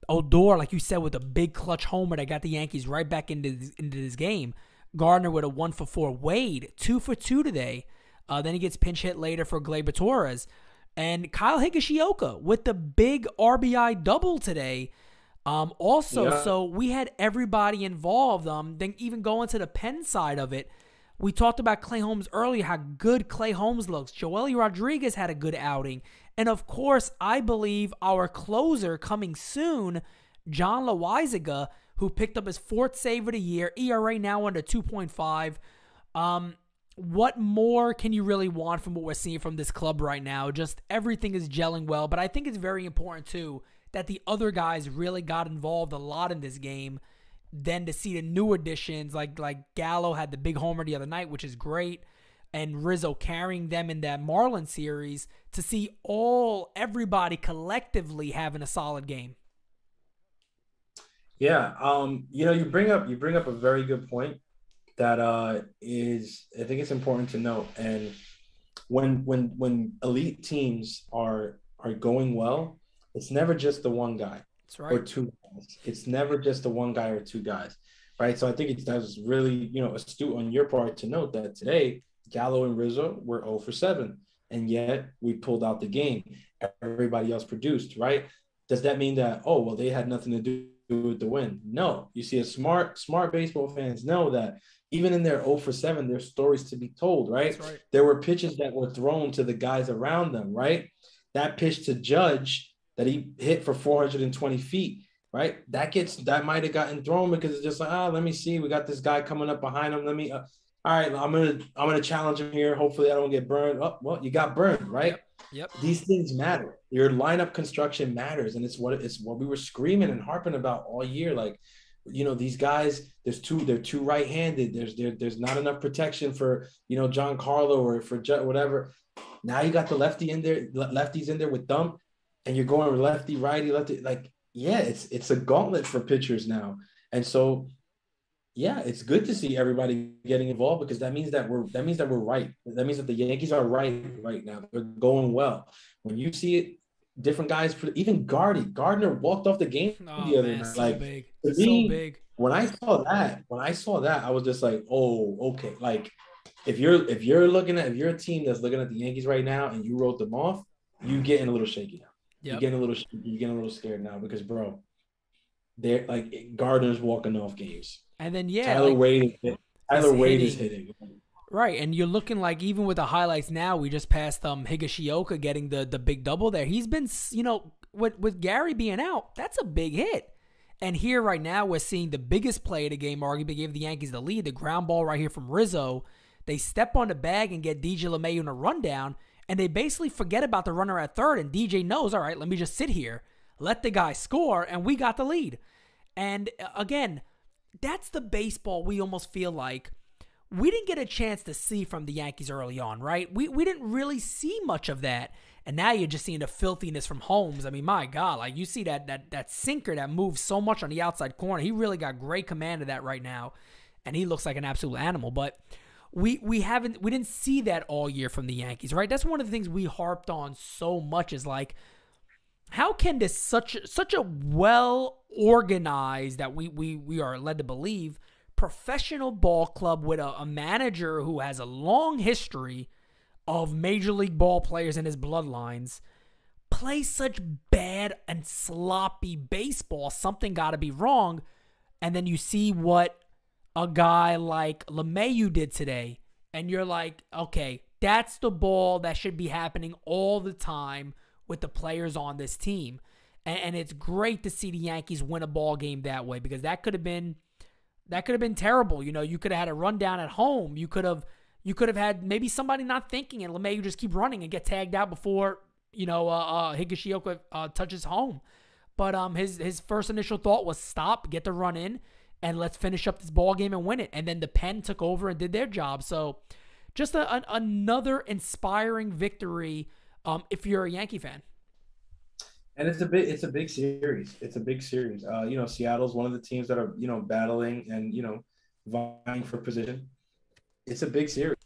Odor, like you said, with a big clutch homer that got the Yankees right back into this game. Gardner with a 1 for 4. Wade 2 for 2 today. Then he gets pinch hit later for Gleyber Torres. And Kyle Higashioka with the big RBI double today. So we had everybody involved. Then even going to the pen side of it, we talked about Clay Holmes earlier, how good Clay Holmes looks. Joely Rodriguez had a good outing. And, of course, I believe our closer coming soon, John Loaizaga, who picked up his 4th save of the year, ERA now under 2.5. What more can you really want from what we're seeing from this club right now? Just everything is gelling well. But I think it's very important, too, that the other guys really got involved a lot in this game. Then to see the new additions, like Gallo had the big homer the other night, which is great, and Rizzo carrying them in that Marlins series, to see everybody collectively having a solid game. Yeah, you bring up a very good point that is, I think it's important to note. And when elite teams are going well, it's never just the one guy. That's right. Or 2 guys. It's never just the one guy or 2 guys, right? So I think that was really, astute on your part to note that today Gallo and Rizzo were 0 for 7, and yet we pulled out the game. Everybody else produced, right? Does that mean that, they had nothing to do with the win? No. You see, smart baseball fans know that even in their 0 for 7, there's stories to be told, right? That's right. There were pitches that were thrown to the guys around them, right? That pitch to Judge that he hit for 420 feet, right? That might have gotten thrown because it's just like, let me see. We got this guy coming up behind him. Let me, all right, I'm gonna challenge him here. Hopefully I don't get burned. Oh, well, you got burned, right? Yep. These things matter. Your lineup construction matters, and it's what we were screaming and harping about all year. Like, these guys, they're too right-handed. There's not enough protection for Giancarlo or for whatever. Now you got the lefties in there with Thump. And you're going lefty, righty, lefty. Like, yeah, it's a gauntlet for pitchers now. And so, yeah, it's good to see everybody getting involved, because that means that we're right. That means that the Yankees are right now. They're going well. When you see it, different guys, even Gardner walked off the game the other night. So big. To me, so big. When I saw that, I was just like, oh, okay. Like, if you're a team that's looking at the Yankees right now and you wrote them off, you getting a little shaky now. Yep. You're getting a little scared now, because, bro, they're like, Gardner's walking off games. And then Tyler Wade is hitting. Right, and you're looking like, even with the highlights now, we just passed Higashioka getting the big double there. He's been, with Gary being out, that's a big hit. And here right now we're seeing the biggest play of the game, arguably gave the Yankees the lead, the ground ball right here from Rizzo. They step on the bag and get DJ LeMahieu in a rundown. And they basically forget about the runner at third, and DJ knows, all right, let me just sit here, let the guy score, and we got the lead. And again, that's the baseball we almost feel like we didn't get a chance to see from the Yankees early on, right? We didn't really see much of that. And now you're just seeing the filthiness from Holmes. I mean, my God, like, you see that sinker that moves so much on the outside corner. He really got great command of that right now, and he looks like an absolute animal. But we didn't see that all year from the Yankees, right? That's one of the things we harped on so much, is like, how can this such a well organized, that we are led to believe, professional ball club with a manager who has a long history of Major League ball players in his bloodlines play such bad and sloppy baseball. Something got to be wrong. And then you see what a guy like LeMahieu did today, and you're like, okay, that's the ball that should be happening all the time with the players on this team. And it's great to see the Yankees win a ball game that way, because that could have been terrible. You know, you could have had a rundown at home. You could have had maybe somebody not thinking, and LeMahieu just keep running and get tagged out before, Higashioka touches home. But his first initial thought was stop, get the run in, and let's finish up this ball game and win it. And then the pen took over and did their job. So just another inspiring victory if you're a Yankee fan. And it's a big series. It's a big series. Seattle's one of the teams that are, battling and, vying for position. It's a big series.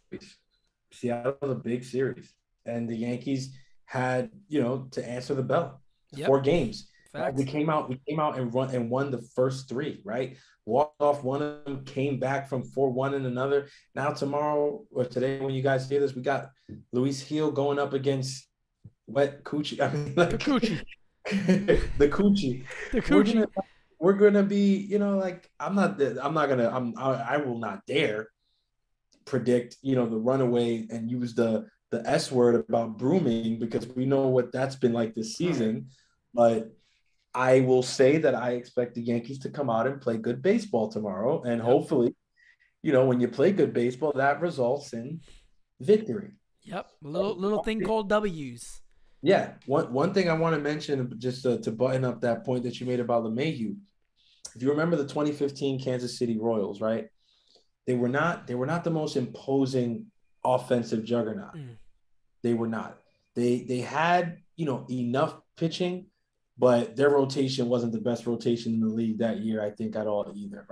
Seattle's a big series. And the Yankees had, to answer the bell. Yep. 4 games. We came out and won the first 3, right? Walked off one of them, came back from 4-1 in another. Now tomorrow or today, when you guys hear this, we got Luis Gil going up against Wet Coochie. I mean, like, the Coochie. The Coochie. The Coochie. We're gonna be, I will not dare predict, the runaway and use the S word about brooming, because we know what that's been like this season. But I will say that I expect the Yankees to come out and play good baseball tomorrow. And hopefully, when you play good baseball, that results in victory. Yep. Little thing called W's. Yeah. One thing I want to mention, just to button up that point that you made about LeMahieu. If you remember the 2015 Kansas City Royals, right? They were not the most imposing offensive juggernaut. They were not. They had, enough pitching, but their rotation wasn't the best rotation in the league that year, I think, at all either,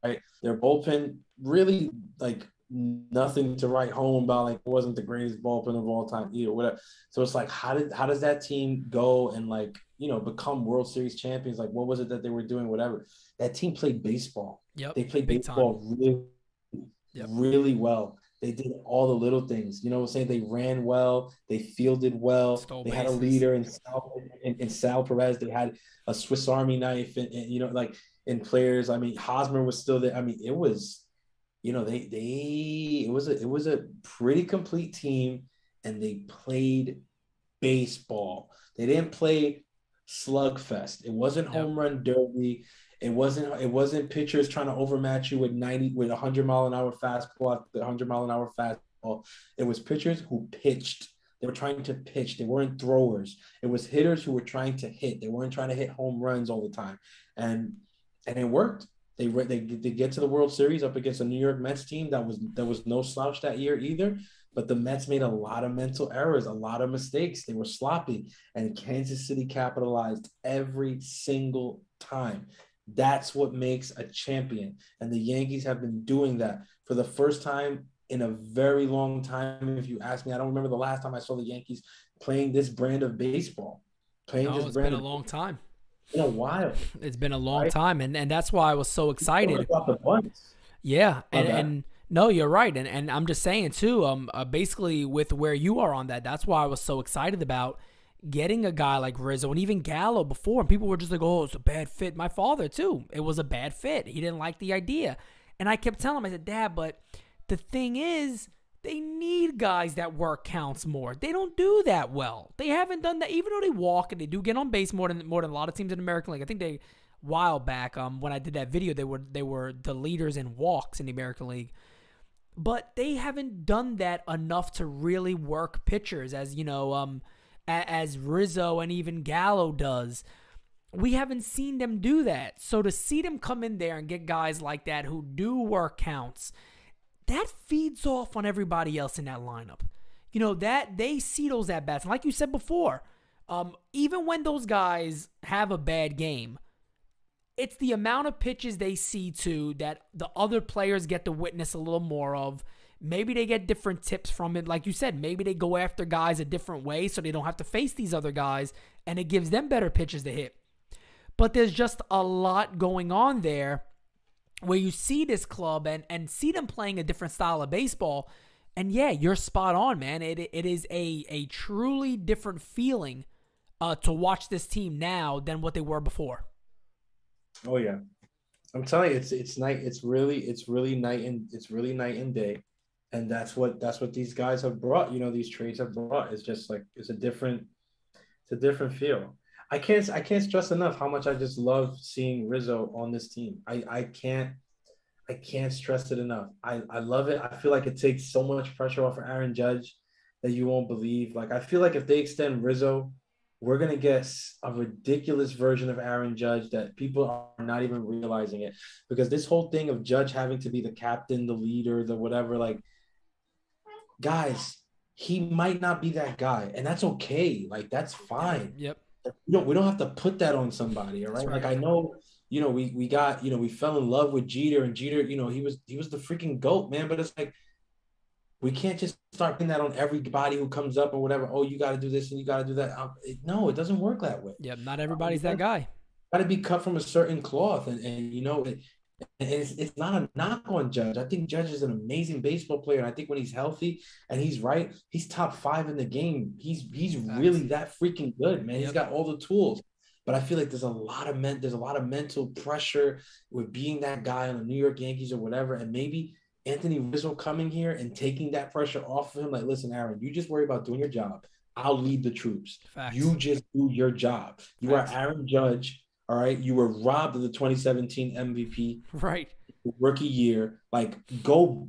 right? Their bullpen really, like, nothing to write home about. Like, it wasn't the greatest bullpen of all time either, whatever. So it's like, how does that team go and, like, become World Series champions? Like, what was it that they were doing? Whatever. That team played baseball. Yep. They played baseball really well. They did all the little things. You know what I'm saying? They ran well. They fielded well. They had a leader in Sal Perez. They had a Swiss Army knife, and in players. I mean, Hosmer was still there. I mean, it was, it was a pretty complete team, and they played baseball. They didn't play slugfest. It wasn't home run derby. It wasn't pitchers trying to overmatch you with 100-mile-an-hour fastball after 100-mile-an-hour fastball. It was pitchers who pitched. They were trying to pitch. They weren't throwers. It was hitters who were trying to hit. They weren't trying to hit home runs all the time. And it worked. They get to the World Series up against a New York Mets team that was no slouch that year either. But the Mets made a lot of mental errors, a lot of mistakes. They were sloppy, and Kansas City capitalized every single time. That's what makes a champion. And the Yankees have been doing that for the first time in a very long time. If you ask me, I don't remember the last time I saw the Yankees playing this brand of baseball. It's been a long time. It's been a while. It's been a long time. And that's why I was so excited. Yeah. And no, you're right. And I'm just saying too, basically with where you are on that, that's why I was so excited about getting a guy like Rizzo and even Gallo before, and people were just like, oh, it's a bad fit. My father, too. It was a bad fit. He didn't like the idea. And I kept telling him, I said, Dad, but the thing is, they need guys that work counts more. They don't do that well. They haven't done that, even though they walk and they do get on base more than a lot of teams in the American League. I think a while back, when I did that video, they were the leaders in walks in the American League. But they haven't done that enough to really work pitchers, as Rizzo and even Gallo does. We haven't seen them do that. So to see them come in there and get guys like that who do work counts, that feeds off on everybody else in that lineup. That they see those at-bats. And like you said before, even when those guys have a bad game, it's the amount of pitches they see too that the other players get to witness a little more of. Maybe they get different tips from it. Like you said, maybe they go after guys a different way so they don't have to face these other guys, and it gives them better pitches to hit. But there's just a lot going on there where you see this club and see them playing a different style of baseball, And yeah, you're spot on, man. It is a truly different feeling to watch this team now than what they were before. Oh yeah, I'm telling you, it's really night and day, and that's what these guys have brought. You know, these trades have brought. It's just like it's a different feel. I can't stress enough how much I just love seeing Rizzo on this team. I can't stress it enough. I love it. I feel like it takes so much pressure off of Aaron Judge that you won't believe. Like, I feel like if they extend Rizzo, we're going to get a ridiculous version of Aaron Judge that people are not even realizing it. Because this whole thing of Judge having to be the captain, the leader, the whatever, like, guys, he might not be that guy. And that's okay. Like, that's fine. Yep. We don't have to put that on somebody, all right? Like, I know, you know, we fell in love with Jeter, and Jeter, you know, he was the freaking GOAT, man. But it's like, we can't just start putting that on everybody who comes up or whatever. Oh, you got to do this and you got to do that. No, it doesn't work that way. Yep, not everybody's that guy. Got to be cut from a certain cloth, and you know, and it's not a knock on Judge. I think Judge is an amazing baseball player, and I think when he's healthy and he's right, he's top 5 in the game. He's really that freaking good, man. Yep. He's got all the tools. But I feel like there's a lot of mental pressure with being that guy on the New York Yankees or whatever, and maybe Anthony Rizzo coming here and taking that pressure off of him. Like, listen, Aaron, you just worry about doing your job. I'll lead the troops. Facts. You just do your job. You Facts. Are Aaron Judge, all right? You were robbed of the 2017 MVP. Right. Rookie year. Like, go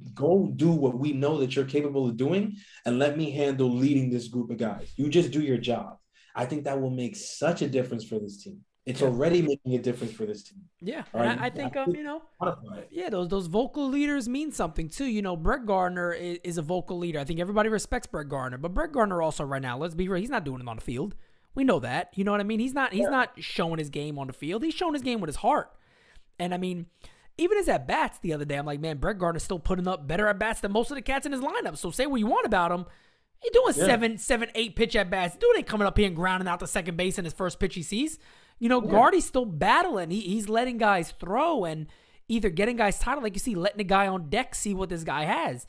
do what we know that you're capable of doing, and let me handle leading this group of guys. You just do your job. I think that will make such a difference for this team. It's already making a difference for this team. Yeah, right? I think you know, yeah, those vocal leaders mean something too. You know, Brett Gardner is a vocal leader. I think everybody respects Brett Gardner, but Brett Gardner also right now, let's be real, he's not doing it on the field. We know that. You know what I mean? He's not showing his game on the field. He's showing his game with his heart. And I mean, even his at bats the other day, I'm like, man, Brett Gardner's still putting up better at bats than most of the cats in his lineup. So say what you want about him. He's doing 8 pitch at bats. Dude ain't coming up here and grounding out the second base in his first pitch he sees. You know, Guardy's still battling. He's letting guys throw and either getting guys tired, like you see, letting a guy on deck see what this guy has.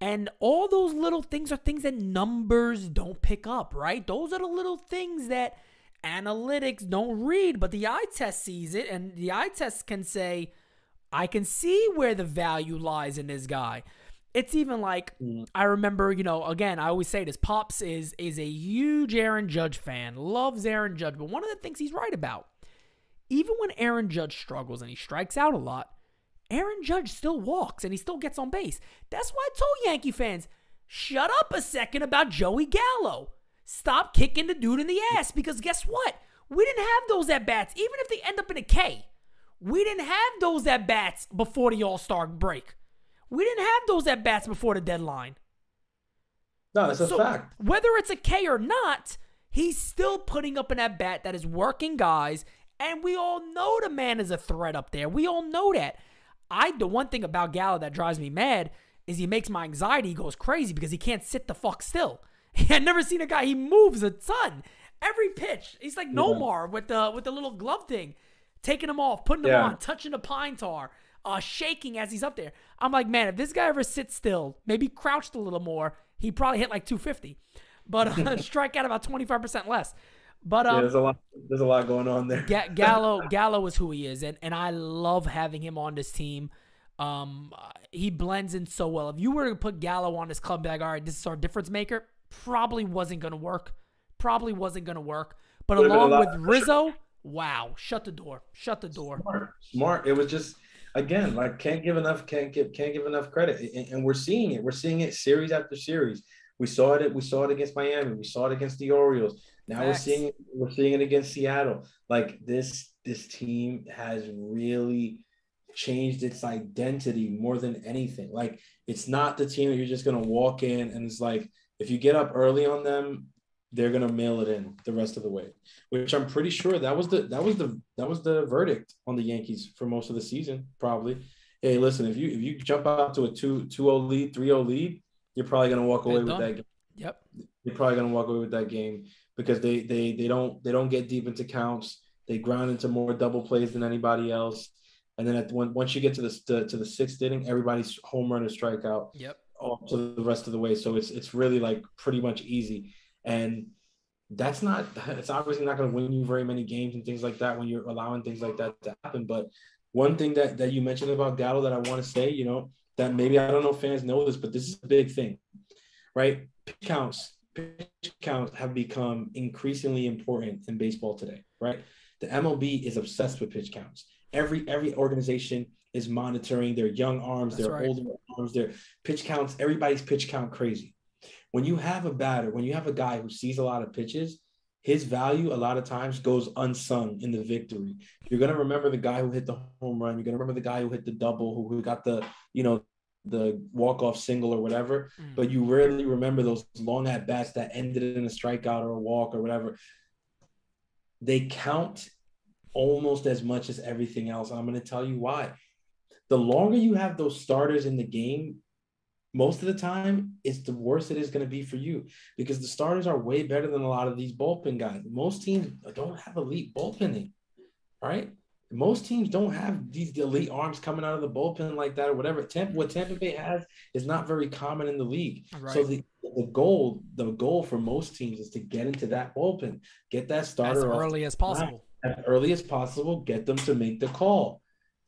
And all those little things are things that numbers don't pick up, right? Those are the little things that analytics don't read, but the eye test sees it, and the eye test can say, I can see where the value lies in this guy. It's even like, I remember, you know, again, I always say this, Pops is a huge Aaron Judge fan, loves Aaron Judge, but one of the things he's right about, even when Aaron Judge struggles and he strikes out a lot, Aaron Judge still walks and he still gets on base. That's why I told Yankee fans, shut up a second about Joey Gallo. Stop kicking the dude in the ass, because guess what? We didn't have those at-bats, even if they end up in a K. We didn't have those at-bats before the All-Star break. We didn't have those at-bats before the deadline. No, that's a fact. Whether it's a K or not, he's still putting up an at-bat that is working guys, and we all know the man is a threat up there. We all know that. The one thing about Gallo that drives me mad is he makes my anxiety goes crazy because he can't sit the fuck still. I've never seen a guy, he moves a ton. Every pitch, he's like Nomar with the little glove thing, taking them off, putting them on, touching the pine tar. Shaking as he's up there. I'm like, man, if this guy ever sits still, maybe crouched a little more, he probably hit like 250, but strike out about 25% less. But there's a lot going on there. Gallo is who he is, and I love having him on this team. He blends in so well. If you were to put Gallo on this club, be like, all right, this is our difference maker, probably wasn't gonna work. But along with Rizzo, wow, shut the door. Smart. It was just, again, like, can't give enough credit, and we're seeing it series after series. We saw it against Miami. We saw it against the Orioles. Now we're seeing it against Seattle. Like, this team has really changed its identity more than anything. Like, it's not the team that you're just gonna walk in and it's like, if you get up early on them, they're gonna mail it in the rest of the way. Which I'm pretty sure that was the verdict on the Yankees for most of the season, probably. Hey, listen, if you jump out to a 2-0 lead, 3-0 lead, you're probably gonna walk away with that game. Yep. You're probably gonna walk away with that game because they don't get deep into counts. They ground into more double plays than anybody else. And then once you get to the sixth inning, everybody's home run or strikeout. Yep. all to the rest of the way. So it's really like pretty much easy. And it's obviously not going to win you very many games and things like that when you're allowing things like that to happen. But one thing that you mentioned about Gallo that I want to say, that maybe I don't know if fans know this, but this is a big thing, right? Pitch counts have become increasingly important in baseball today, right? The MLB is obsessed with pitch counts. Every organization is monitoring their young arms, their older arms, their pitch counts. Everybody's pitch count crazy. When you have a batter, when you have a guy who sees a lot of pitches, his value a lot of times goes unsung in the victory. You're going to remember the guy who hit the home run. You're going to remember the guy who hit the double, who got the walk-off single or whatever, but you rarely remember those long at-bats that ended in a strikeout or a walk or whatever. They count almost as much as everything else. I'm going to tell you why. The longer you have those starters in the game, most of the time, it's the worse it is going to be for you because the starters are way better than a lot of these bullpen guys. Most teams don't have elite bullpenning, right? Most teams don't have these elite arms coming out of the bullpen like that or whatever. What Tampa Bay has is not very common in the league. Right. So the goal for most teams is to get into that bullpen, get that starter as early as possible. As early as possible, get them to make the call.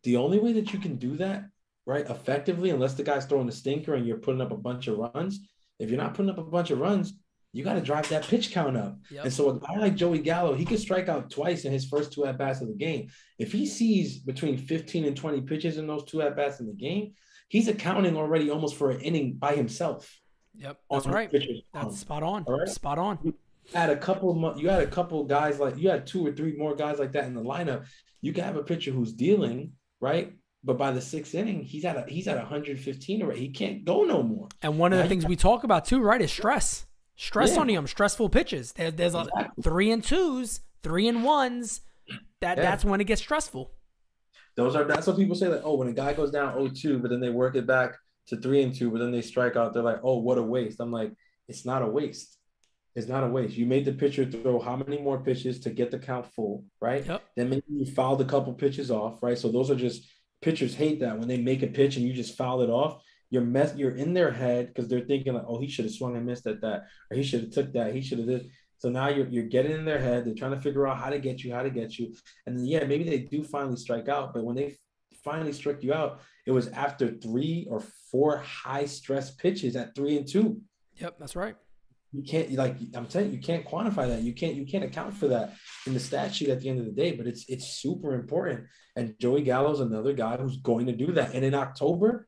The only way that you can do that, right, effectively, unless the guy's throwing a stinker and you're putting up a bunch of runs, if you're not putting up a bunch of runs, you got to drive that pitch count up. Yep. And so a guy like Joey Gallo, he could strike out twice in his first 2 at-bats of the game. If he sees between 15 and 20 pitches in those 2 at-bats in the game, he's accounting already almost for an inning by himself. Yep, that's right. That's spot on. Right? Spot on. You had a couple guys like you had 2 or 3 more guys like that in the lineup. You can have a pitcher who's dealing, right? But by the 6th inning, he's at 115 already. He can't go no more. And one of the things we talk about too, right, is stress. Stress on him, stressful pitches. There's a 3 and 2s, 3 and 1s. That's when it gets stressful. That's what people say, like, oh, when a guy goes down 0-2, but then they work it back to 3 and 2, but then they strike out. They're like, oh, what a waste. I'm like, it's not a waste. It's not a waste. You made the pitcher throw how many more pitches to get the count full, right? Yep. Then maybe you fouled a couple pitches off, right? So those are just pitchers hate that when they make a pitch and you just foul it off. You're in their head because they're thinking like, oh, he should have swung and missed at that, or he should have took that, he should have did. So now you're getting in their head. They're trying to figure out how to get you. And then, maybe they do finally strike out. But when they finally struck you out, it was after 3 or 4 high stress pitches at 3 and 2. Yep, that's right. You can't, like I'm telling you, you can't quantify that. You can't account for that in the stat sheet at the end of the day, but it's super important. And Joey Gallo's another guy who's going to do that. And in October,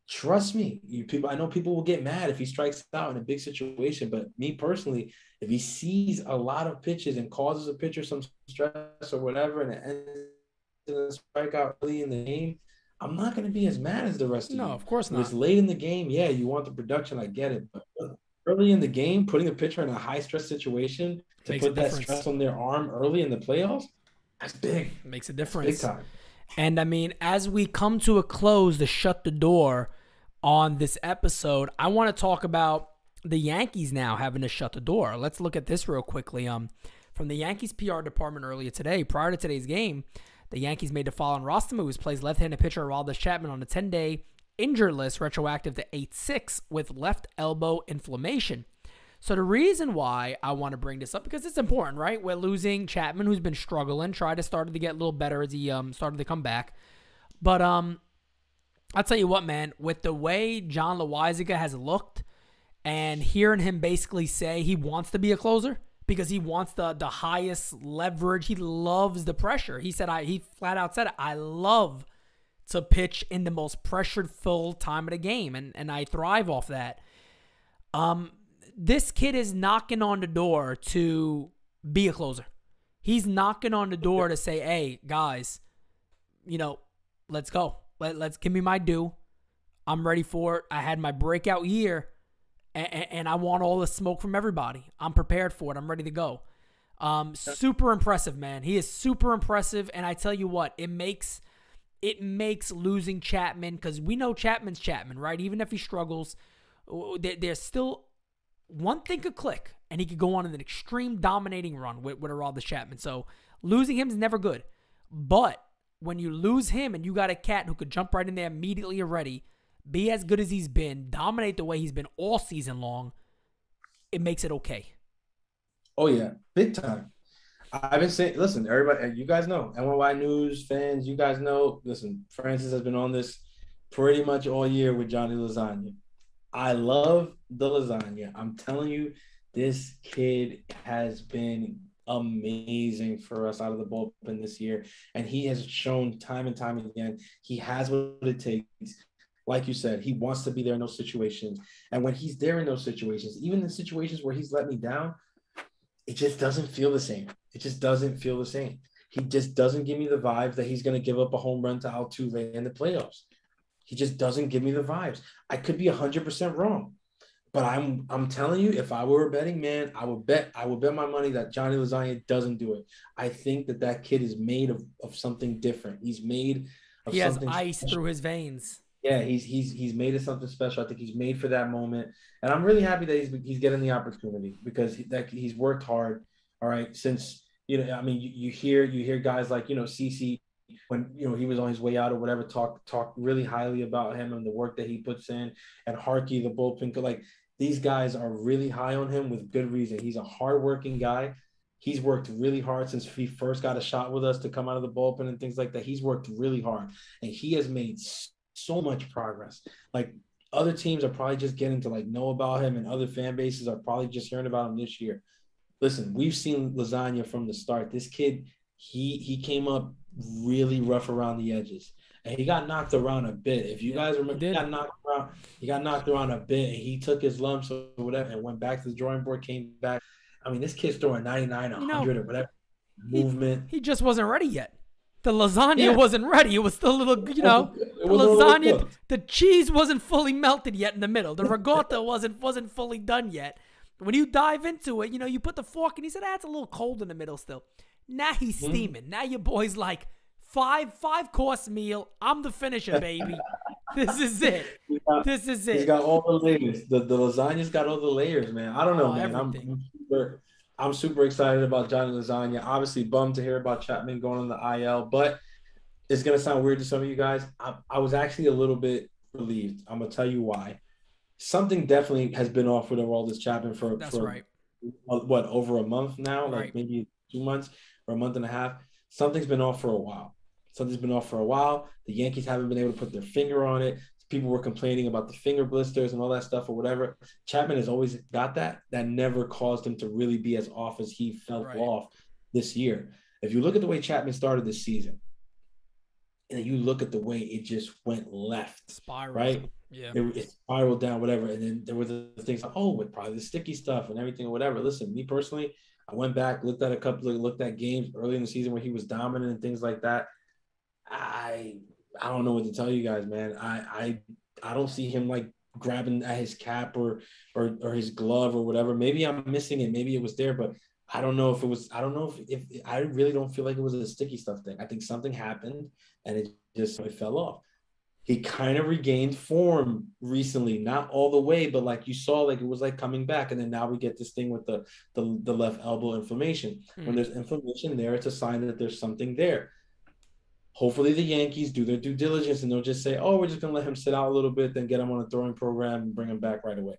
trust me, I know people will get mad if he strikes out in a big situation, but me personally, if he sees a lot of pitches and causes a pitcher some stress or whatever, and it ends in a strikeout early in the game, I'm not going to be as mad as the rest of you. No, of course not. If it's late in the game, yeah, you want the production, I get it, but early in the game, putting a pitcher in a high stress situation to put that stress on their arm early in the playoffs, that's big. It makes a difference. Big time. And I mean, as we come to a close to shut the door on this episode, I want to talk about the Yankees now having to shut the door. Let's look at this real quickly. From the Yankees PR department earlier today, prior to today's game, the Yankees made the following roster moves. Plays left-handed pitcher Aroldis Chapman on a 10-day injured list, retroactive to 8/6 with left elbow inflammation. So the reason why I want to bring this up, because it's important, right? We're losing Chapman, who's been struggling, started to get a little better as he started to come back. But I'll tell you what, man, with the way John Loizaga has looked and hearing him basically say he wants to be a closer because he wants the highest leverage. He loves the pressure. He flat out said it. I love to pitch in the most pressured full time of the game, and I thrive off that. This kid is knocking on the door to be a closer. He's knocking on the door to say, hey, guys, let's go. Let's give me my due. I'm ready for it. I had my breakout year, and I want all the smoke from everybody. I'm prepared for it. I'm ready to go. Super impressive, man. He is super impressive, and I tell you what, it makes losing Chapman, because we know Chapman's Chapman, right? Even if he struggles, there's still one thing could click, and he could go on an extreme dominating run with Aroldis Chapman. So losing him is never good. But when you lose him and you got a cat who could jump right in there immediately already, be as good as he's been, dominate the way he's been all season long, it makes it okay. Oh yeah, big time. I've been saying, listen, everybody, you guys know, NY News fans, you guys know, listen, Francis has been on this pretty much all year with Johnny Lasagna. I love the lasagna. I'm telling you, this kid has been amazing for us out of the bullpen this year. And he has shown time and time again, he has what it takes. Like you said, he wants to be there in those situations. And when he's there in those situations, even in situations where he's let me down, it just doesn't feel the same. It just doesn't feel the same. He just doesn't give me the vibes that he's going to give up a home run to Altuve in the playoffs. He just doesn't give me the vibes. I could be 100% wrong, but I'm telling you, if I were a betting man, I would bet my money that Johnny Lasagna doesn't do it. I think that kid is made of something different. He's made of he has something ice special. through his veins. Yeah, he's made of something special. I think he's made for that moment, and I'm really happy that he's getting the opportunity because he's worked hard. All right, since I mean, you hear guys like CC when he was on his way out or whatever talk really highly about him and the work that he puts in, and Harkey the bullpen, like these guys are really high on him with good reason. He's a hardworking guy. He's worked really hard since he first got a shot with us to come out of the bullpen and things like that. He's worked really hard, and he has made so much progress. Like other teams are probably just getting to know about him, and other fan bases are probably just hearing about him this year. Listen, we've seen Lasagna from the start. This kid, he came up really rough around the edges, and he got knocked around a bit. If you guys remember, he got knocked around a bit, and he took his lumps or whatever and went back to the drawing board, came back. I mean, this kid's throwing 99, 100 or whatever movement. He just wasn't ready yet. The lasagna wasn't ready. It was still a little, the lasagna, the cheese wasn't fully melted yet in the middle. The ricotta wasn't fully done yet. When you dive into it, you put the fork and he said, it's a little cold in the middle still. Now he's steaming. Now your boy's like, five course meal. I'm the finisher, baby. This is it. He's got all the layers. The lasagna's got all the layers, man. I don't know, man. I'm super excited about Johnny Lasagna. Obviously bummed to hear about Chapman going on the IL, but it's going to sound weird to some of you guys. I was actually a little bit relieved. I'm going to tell you why. Something definitely has been off with Aroldis Chapman for over a month now, like maybe 2 months or a month and a half. Something's been off for a while. The Yankees haven't been able to put their finger on it. People were complaining about the finger blisters and all that stuff or whatever. Chapman has always got that. That never caused him to really be as off as he felt off this year. If you look at the way Chapman started this season, and you look at the way it just went left, spiral, right? Yeah, it spiraled down, whatever. And then there were the things like, with probably the sticky stuff and everything or whatever. Listen, me personally, I went back, looked at games early in the season where he was dominant and things like that. I don't know what to tell you guys, man. I don't see him like grabbing at his cap or his glove or whatever. Maybe I'm missing it. Maybe it was there, but I don't know if it was. I don't know if I really don't feel like it was a sticky stuff thing. I think something happened and it fell off. He kind of regained form recently, not all the way, but like you saw, like it was like coming back. And then now we get this thing with the left elbow inflammation. When there's inflammation there, it's a sign that there's something there. Hopefully the Yankees do their due diligence and they'll just say, we're just going to let him sit out a little bit, then get him on a throwing program and bring him back right away.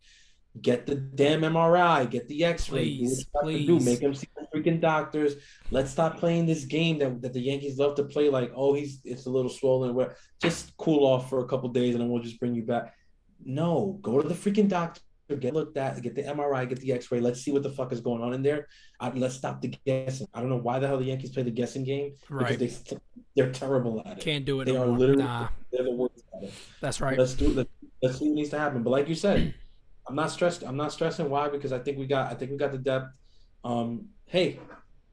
Get the damn MRI, get the X-ray, do make him see the freaking doctors. Let's stop playing this game that the Yankees love to play like, it's a little swollen. Just cool off for a couple days and then we'll just bring you back. No, go to the freaking doctor, get looked at, get the MRI, get the X-ray. Let's see what the fuck is going on in there. Let's stop the guessing. I don't know why the hell the Yankees play the guessing game. Right. Because they're terrible at it. Can't do it. They are literally they're the worst at it. That's right. Let's see what needs to happen. But like you said, I'm not stressed. I'm not stressing. Why? Because I think we got the depth. Hey,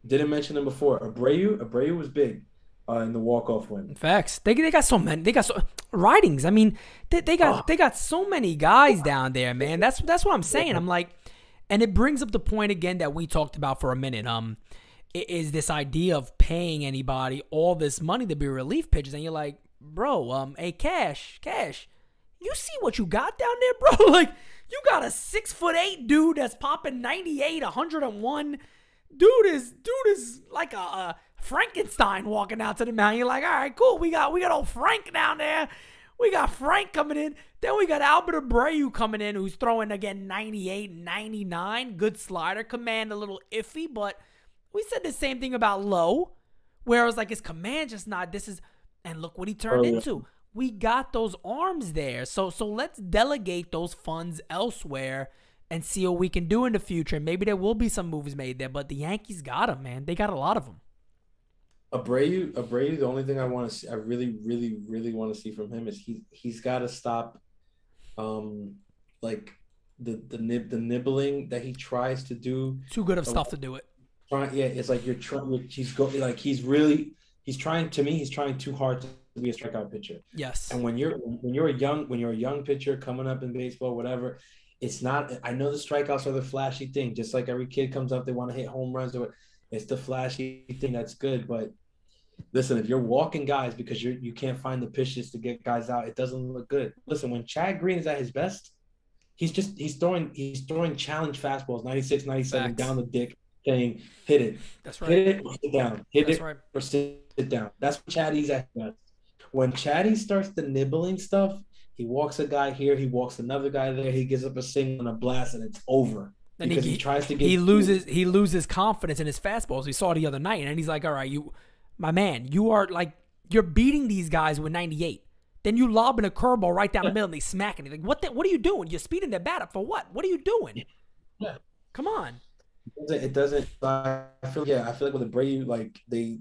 didn't mention them before. Abreu was big in the walk-off win. Facts. They got so many. They got so writings. I mean, they got so many guys down there, man. That's what I'm saying. I'm like, and it brings up the point again that we talked about for a minute. Is this idea of paying anybody all this money to be relief pitchers, and you're like, bro, hey, Cash, you see what you got down there, bro? Like, you got a 6'8" dude that's popping 98, 101. Dude is like a Frankenstein walking out to the mound. You're like, all right, cool. We got old Frank down there. We got Frank coming in. Then we got Albert Abreu coming in, who's throwing, again, 98, 99. Good slider. Command a little iffy, but we said the same thing about Lowe, where it was like his command just not. And look what he turned into. We got those arms there. So let's delegate those funds elsewhere and see what we can do in the future. Maybe there will be some moves made there, but the Yankees got them, man. They got a lot of them. Abreu, the only thing I want to see, I really, really, really want to see from him is he's got to stop, like the nibbling that he tries to do. Too good of stuff to do it. It's like he's trying too hard to be a strikeout pitcher. Yes. And when you're a young pitcher coming up in baseball, whatever, it's not. I know the strikeouts are the flashy thing. Just like every kid comes up, they want to hit home runs or it's the flashy thing that's good, but. Listen, if you're walking guys because you can't find the pitches to get guys out, it doesn't look good. Listen, when Chad Green is at his best, he's throwing challenge fastballs, 96, 97 Facts. down the dick, saying hit it. That's right. Hit it or sit down. Hit That's it right. or sit down. That's when Chatty's at his best. When Chatty starts the nibbling stuff, he walks a guy here, he walks another guy there, he gives up a single and a blast, and it's over. And because he tries to get he loses confidence in his fastballs. We saw it the other night, and he's like, all right, my man, you're beating these guys with 98. Then you lobbing a curveball right down the middle and they smacking it. Like, what are you doing? You're speeding their bat up for what? What are you doing? Yeah. Come on. It doesn't. I feel like with Abreu, like they,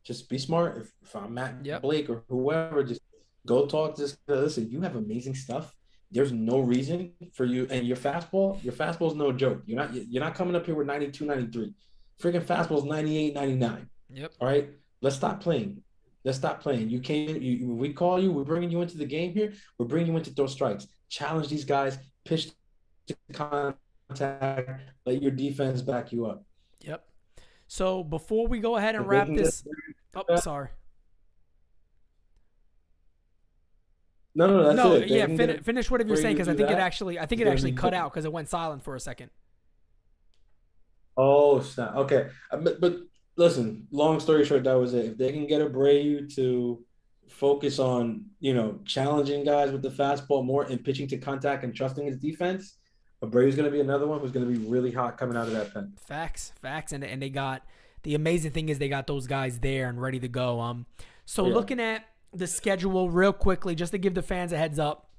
just be smart. If I'm Matt Blake or whoever, just go talk to this. Listen, you have amazing stuff. There's no reason for you, and your fastball is no joke. You're not coming up here with 92, 93. Freaking fastball's 98, 99. Yep. All right. Let's stop playing. You came in. We call you. We're bringing you into the game here. We're bringing you in to throw strikes. Challenge these guys. Pitch to contact. Let your defense back you up. Yep. So before we go ahead and wrap this, sorry. No, that's it. Yeah, finish whatever you're saying because I think it actually cut out because it went silent for a second. Oh snap! Okay, but. Listen, long story short, that was it. If they can get Abreu to focus on, challenging guys with the fastball more and pitching to contact and trusting his defense, Abreu's going to be another one who's going to be really hot coming out of that pen. Facts. And they got – the amazing thing is they got those guys there and ready to go. Looking at the schedule real quickly, just to give the fans a heads up,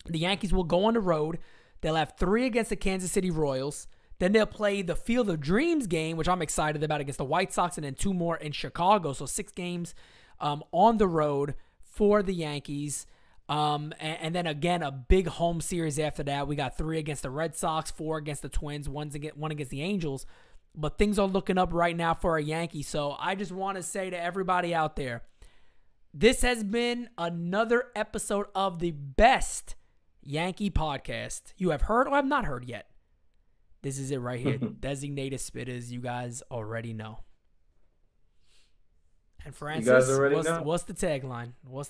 the Yankees will go on the road. They'll have 3 against the Kansas City Royals. Then they'll play the Field of Dreams game, which I'm excited about, against the White Sox, and then 2 more in Chicago. So 6 games on the road for the Yankees. And then, again, a big home series after that. We got 3 against the Red Sox, 4 against the Twins, 1 against the Angels. But things are looking up right now for our Yankees. So I just want to say to everybody out there, this has been another episode of the best Yankee podcast you have heard or have not heard yet. This is it right here. Designated Spittaz. You guys already know. And Francis, what's the tagline? Let's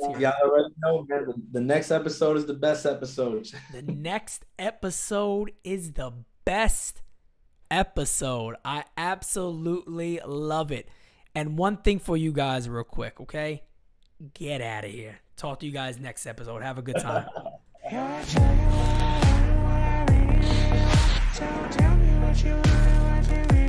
hear it. You already know, man. The next episode is the best episode. The next episode is the best episode. I absolutely love it. And one thing for you guys real quick, okay? Get out of here. Talk to you guys next episode. Have a good time. So tell me what you want to